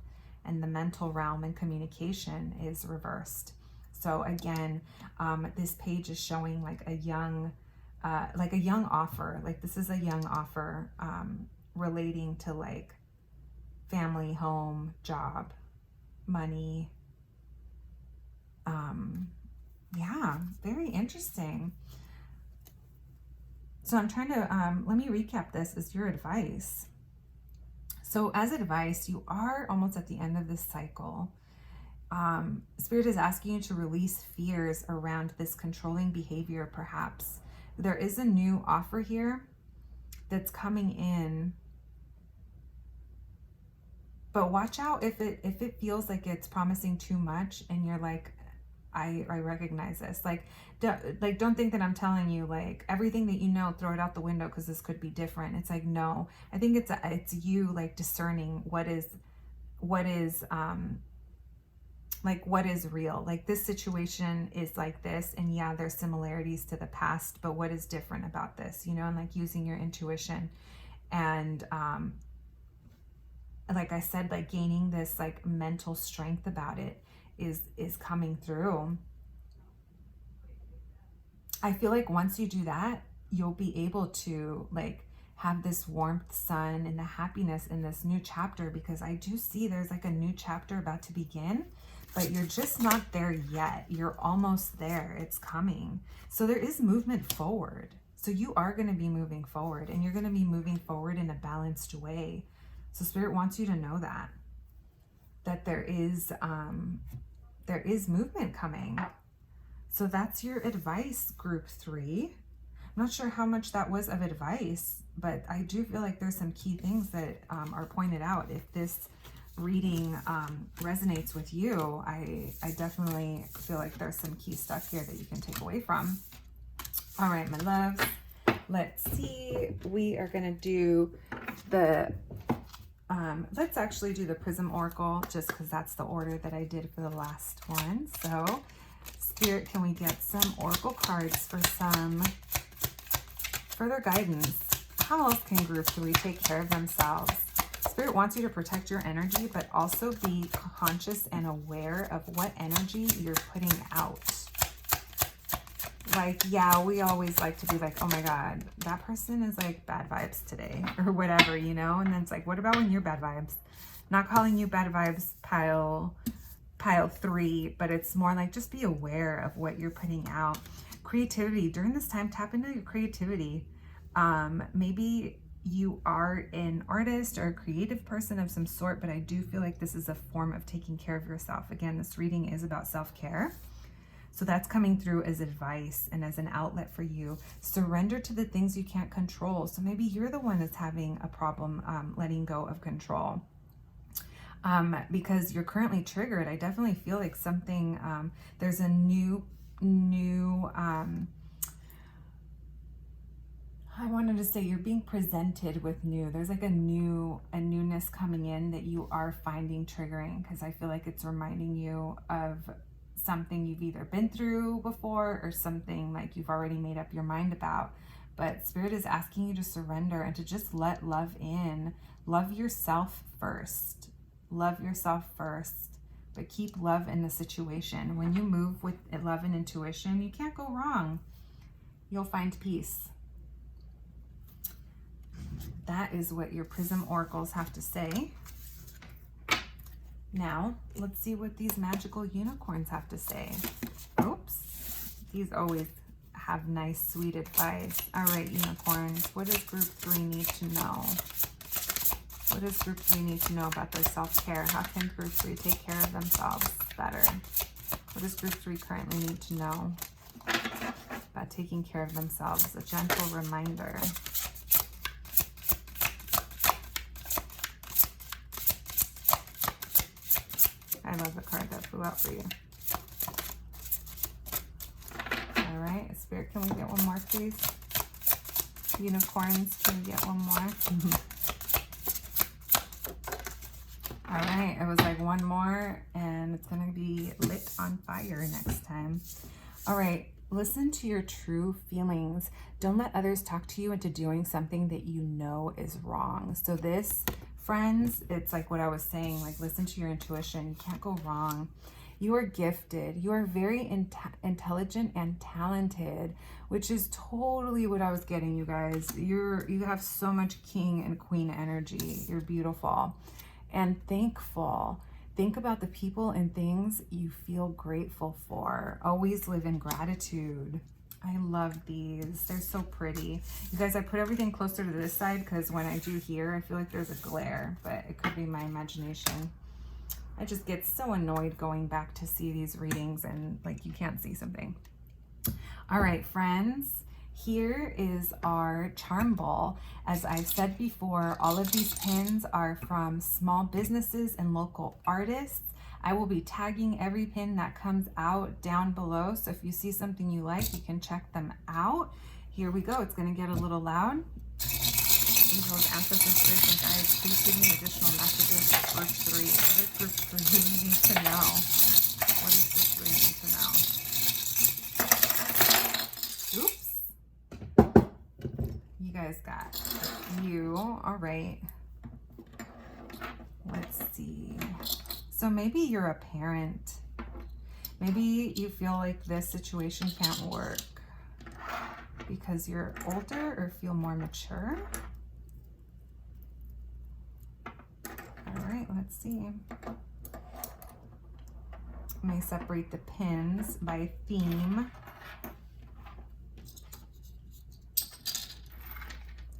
and the mental realm and communication is reversed. So again, this page is showing like a young offer. Like this is a young offer relating to like family, home, job, money. Yeah, very interesting. So I'm trying to, let me recap this as your advice. So as advice, you are almost at the end of this cycle. Spirit is asking you to release fears around this controlling behavior, perhaps. There is a new offer here that's coming in. But watch out if it feels like it's promising too much and you're like, I recognize this. Like don't think that I'm telling you like everything that you know, throw it out the window because this could be different. It's like, no, I think it's you like discerning what is like what is real. Like this situation is like this, and yeah, there's similarities to the past, but what is different about this, you know, and like using your intuition and like I said, like gaining this like mental strength about it is coming through. I feel like once you do that, you'll be able to like have this warmth, sun, and the happiness in this new chapter, because I do see there's like a new chapter about to begin, but you're just not there yet. You're almost there. It's coming. So there is movement forward. So you are going to be moving forward, and you're going to be moving forward in a balanced way. So Spirit wants you to know that there is movement coming. So that's your advice, group 3. I'm not sure how much that was of advice, but I do feel like there's some key things that are pointed out. If this reading resonates with you, I definitely feel like there's some key stuff here that you can take away from. All right, my loves, let's see. We are going to do the let's actually do the Prism Oracle, just because that's the order that I did for the last one. So Spirit, can we get some Oracle cards for some further guidance? How else can group 3 take care of themselves? Spirit wants you to protect your energy, but also be conscious and aware of what energy you're putting out. Like, yeah, we always like to be like, oh my God, that person is like bad vibes today or whatever, you know? And then it's like, what about when you're bad vibes? Not calling you bad vibes pile 3, but it's more like just be aware of what you're putting out. Creativity. During this time, tap into your creativity. Maybe you are an artist or a creative person of some sort, but I do feel like this is a form of taking care of yourself. Again, this reading is about self-care. So that's coming through as advice and as an outlet for you. Surrender to the things you can't control. So maybe you're the one that's having a problem letting go of control. Because you're currently triggered. I definitely feel like something, there's a new, I wanted to say you're being presented with new. There's like a newness coming in that you are finding triggering, because I feel like it's reminding you of something you've either been through before or something like you've already made up your mind about. But Spirit is asking you to surrender and to just let love in. Love yourself first. Love yourself first, but keep love in the situation. When you move with love and intuition, you can't go wrong. You'll find peace. That is what your Prism Oracles have to say. Now, let's see what these magical unicorns have to say. Oops. These always have nice, sweet advice. All right, unicorns, what does group 3 need to know? What does group 3 need to know about their self-care? How can group 3 take care of themselves better? What does group 3 currently need to know about taking care of themselves? A gentle reminder. I love the card that flew out for you. All right, Spirit, can we get one more, please? Unicorns, can we get one more? All right, it was like one more, and it's going to be lit on fire next time. All right, listen to your true feelings. Don't let others talk to you into doing something that you know is wrong. So this, friends, it's like what I was saying, like listen to your intuition. You can't go wrong. You are gifted. You are very intelligent and talented, which is totally what I was getting, you guys. You have so much king and queen energy. You're beautiful and thankful. Think about the people and things you feel grateful for. Always live in gratitude. I love these. They're so pretty. You guys, I put everything closer to this side because when I do here, I feel like there's a glare, but it could be my imagination. I just get so annoyed going back to see these readings and like you can't see something. All right, friends. Here is our charm ball. As I've said before, all of these pins are from small businesses and local artists. I will be tagging every pin that comes out down below. So if you see something you like, you can check them out. Here we go. It's going to get a little loud. Angels, ancestors, spirits, and guides, please give me additional messages for verse 3. What does verse 3 need to know? What does verse 3 need to know? You guys got you. All right. Let's see. So maybe you're a parent. Maybe you feel like this situation can't work because you're older or feel more mature. All right, let's see. I may separate the pins by theme.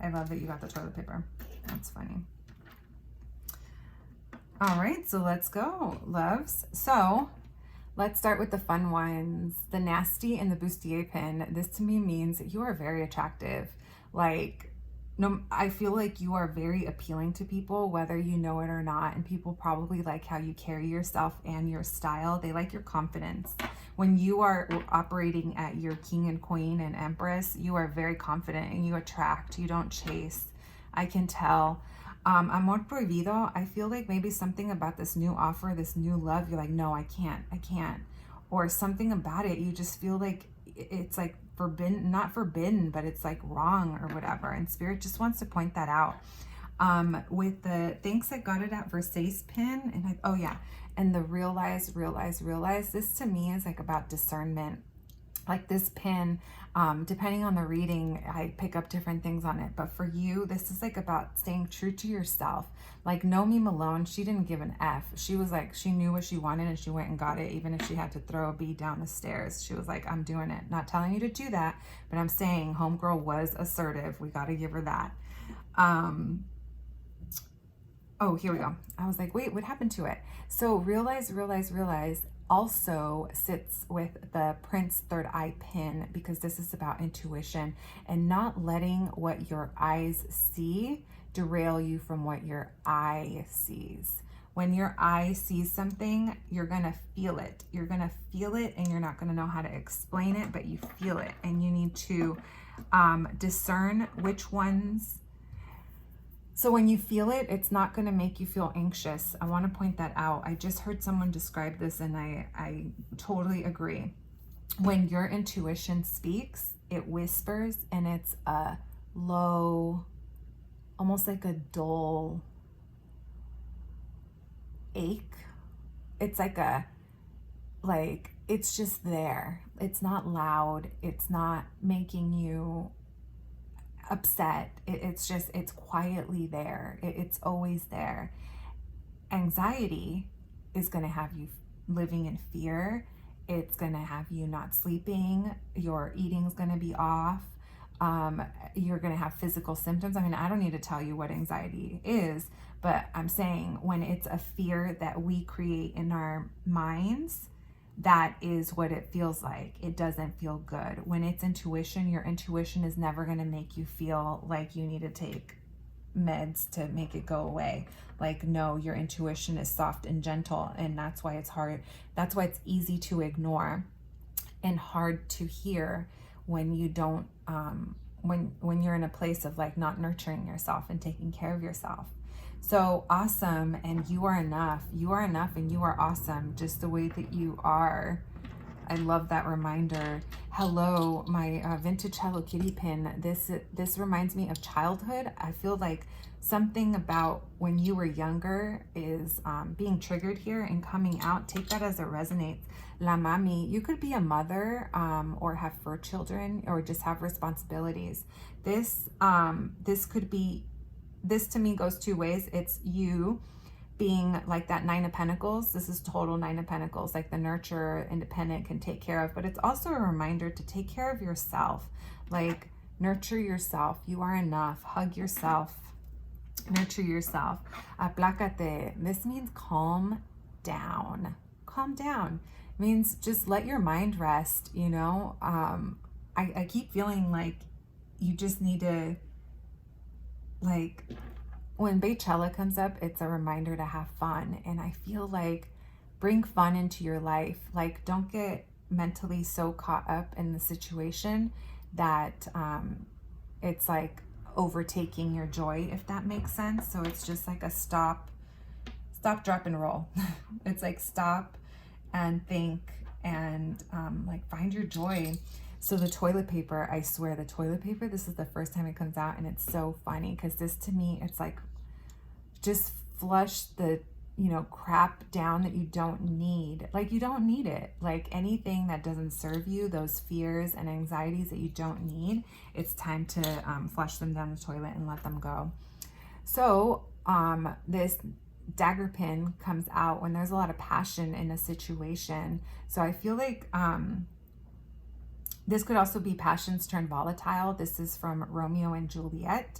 I love that you got the toilet paper. That's funny. All right, so let's go, loves. So let's start with the fun ones. The nasty and the bustier pin. This to me means that you are very attractive. Like, no, I feel like you are very appealing to people, whether you know it or not. And people probably like how you carry yourself and your style. They like your confidence. When you are operating at your king and queen and empress, you are very confident and you attract. You don't chase. I can tell. Amor prohibido, I feel like maybe something about this new offer, this new love, you're like, no, I can't. Or something about it, you just feel like it's like forbidden, not forbidden, but it's like wrong or whatever. And Spirit just wants to point that out. With the thanks, I got it at Versace pin. And oh yeah. And the realize. This to me is like about discernment. Like this pin, depending on the reading, I pick up different things on it. But for you, this is like about staying true to yourself. Like Nomi Malone, she didn't give an F. She was like, she knew what she wanted and she went and got it, even if she had to throw a bee down the stairs. She was like, I'm doing it. Not telling you to do that, but I'm saying homegirl was assertive. We got to give her that. Oh, here we go. I was like, wait, what happened to it? So realize also sits with the Prince Third Eye pin, because this is about intuition and not letting what your eyes see derail you from what your eye sees. When your eye sees something, you're going to feel it. You're going to feel it and you're not going to know how to explain it, but you feel it. And you need to discern which ones. So when you feel it, it's not going to make you feel anxious. I want to point that out. I just heard someone describe this and I totally agree. When your intuition speaks, it whispers and it's a low, almost like a dull ache. It's it's just there. It's not loud. It's not making you upset. It's quietly there. It's always there. Anxiety is going to have you living in fear. It's going to have you not sleeping. Your eating's going to be off. You're going to have physical symptoms. I mean, I don't need to tell you what anxiety is, but I'm saying when it's a fear that we create in our minds, that is what it feels like. It doesn't feel good. When it's intuition, your intuition is never going to make you feel like you need to take meds to make it go away. Like, no, your intuition is soft and gentle, and that's why it's hard. That's why it's easy to ignore and hard to hear when you don't, when you're in a place of like not nurturing yourself and taking care of yourself. So awesome, and you are enough. You are enough and you are awesome just the way that you are. I love that reminder. Hello, my vintage Hello Kitty pin. This reminds me of childhood. I feel like something about when you were younger is being triggered here and coming out. Take that as it resonates. La mami, you could be a mother or have fur children or just have responsibilities. This could be, this to me goes two ways. It's you being like that Nine of Pentacles. This is total Nine of Pentacles, like the nurture, independent, can take care of, but it's also a reminder to take care of yourself. Like, nurture yourself. You are enough. Hug yourself. Nurture yourself. Aplácate. This means calm down. Calm down. It means just let your mind rest, you know? I keep feeling like you just need to, like, when Beychella comes up, it's a reminder to have fun. And I feel like bring fun into your life. Like, don't get mentally so caught up in the situation that it's like overtaking your joy, if that makes sense. So it's just like a stop, drop, and roll. It's like stop and think and like find your joy. So the toilet paper, I swear the toilet paper, this is the first time it comes out, and it's so funny because this to me, it's like just flush the, you know, crap down that you don't need. Like, you don't need it. Like, anything that doesn't serve you, those fears and anxieties that you don't need, it's time to flush them down the toilet and let them go. So this dagger pin comes out when there's a lot of passion in a situation. So I feel like this could also be passions turn volatile. This is from Romeo and Juliet.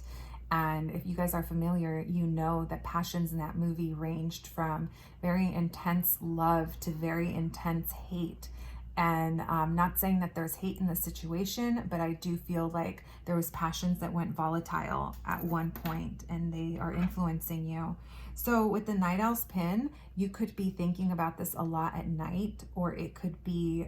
And if you guys are familiar, you know that passions in that movie ranged from very intense love to very intense hate. And I'm not saying that there's hate in the situation, but I do feel like there was passions that went volatile at one point and they are influencing you. So with the Night Owl's pin, you could be thinking about this a lot at night, or it could be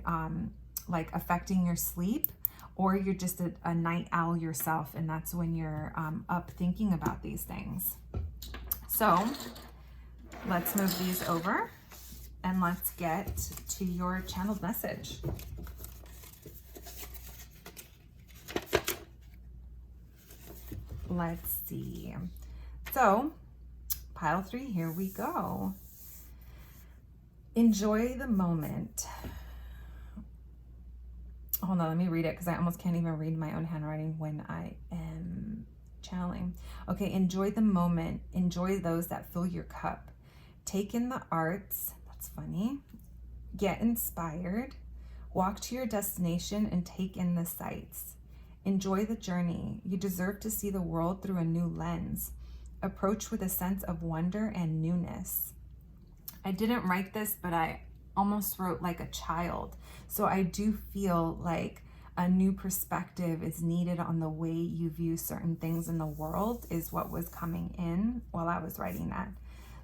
like affecting your sleep, or you're just a night owl yourself, and that's when you're up thinking about these things. So let's move these over and let's get to your channeled message. Let's see. So pile 3, here we go. Enjoy the moment. Hold on, let me read it because I almost can't even read my own handwriting when I am channeling. Okay, enjoy the moment. Enjoy those that fill your cup. Take in the arts. That's funny. Get inspired. Walk to your destination and take in the sights. Enjoy the journey. You deserve to see the world through a new lens. Approach with a sense of wonder and newness. I didn't write this, but I almost wrote like a child. So I do feel like a new perspective is needed on the way you view certain things in the world is what was coming in while I was writing that.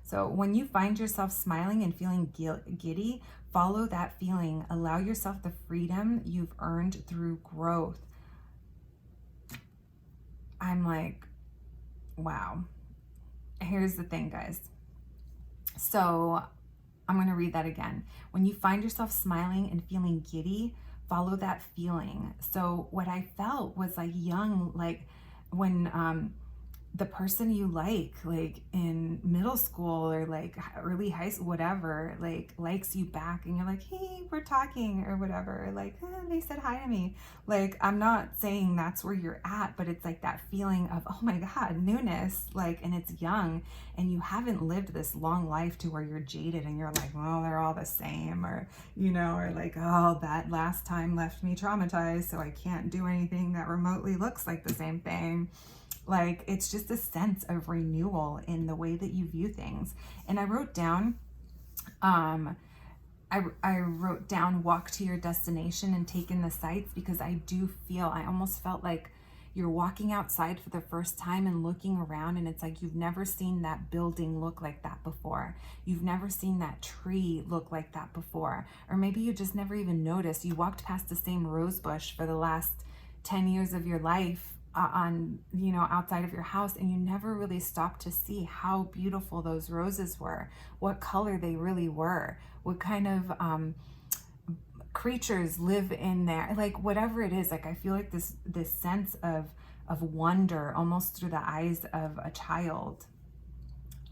So when you find yourself smiling and feeling giddy, follow that feeling. Allow yourself the freedom you've earned through growth. I'm like, wow. Here's the thing, guys. So I'm going to read that again. When you find yourself smiling and feeling giddy, follow that feeling. So what I felt was like young, like when the person you like in middle school or like early high school, whatever, like likes you back and you're like, hey, we're talking or whatever, like they said hi to me. Like, I'm not saying that's where you're at, but it's like that feeling of, oh my God, newness, like, and it's young and you haven't lived this long life to where you're jaded and you're like, well, they're all the same, or, you know, or like, oh, that last time left me traumatized, so I can't do anything that remotely looks like the same thing. Like, it's just a sense of renewal in the way that you view things. And I wrote down, I wrote down walk to your destination and take in the sights, because I almost felt like you're walking outside for the first time and looking around, and it's like you've never seen that building look like that before. You've never seen that tree look like that before. Or maybe you just never even noticed. You walked past the same rose bush for the last 10 years of your life on, you know, outside of your house, and you never really stopped to see how beautiful those roses were, what color they really were, what kind of creatures live in there, like whatever it is. Like I feel like this sense of wonder almost through the eyes of a child,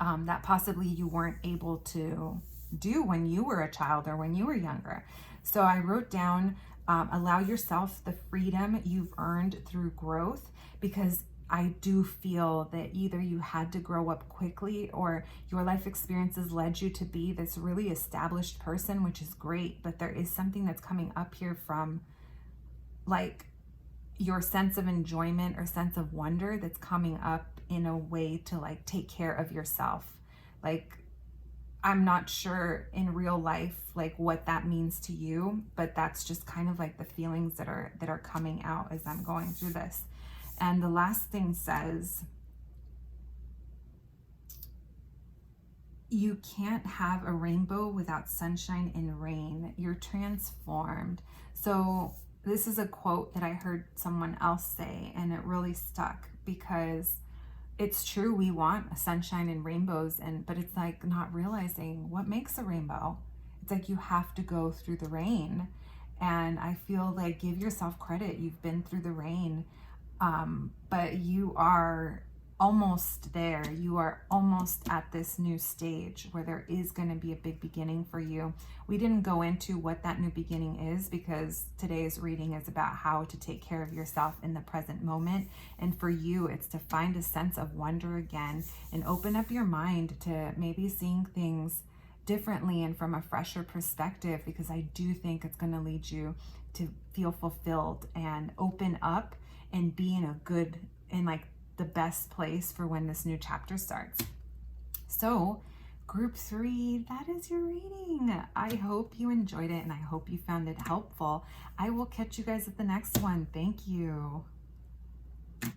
that possibly you weren't able to do when you were a child or when you were younger. So I wrote down, allow yourself the freedom you've earned through growth, because I do feel that either you had to grow up quickly or your life experiences led you to be this really established person, which is great. But there is something that's coming up here from like your sense of enjoyment or sense of wonder that's coming up in a way to like take care of yourself. Like, I'm not sure in real life like what that means to you, but that's just kind of like the feelings that are coming out as I'm going through this. And the last thing says, you can't have a rainbow without sunshine and rain. You're transformed. So this is a quote that I heard someone else say, and it really stuck because it's true. We want sunshine and rainbows, but it's like not realizing what makes a rainbow. It's like you have to go through the rain. And I feel like give yourself credit. You've been through the rain, but you are almost there. You are almost at this new stage where there is going to be a big beginning for you. We didn't go into what that new beginning is because today's reading is about how to take care of yourself in the present moment. And for you, it's to find a sense of wonder again and open up your mind to maybe seeing things differently and from a fresher perspective, because I do think it's going to lead you to feel fulfilled and open up and be in like the best place for when this new chapter starts. So group 3, that is your reading. I hope you enjoyed it and I hope you found it helpful. I will catch you guys at the next one. Thank you.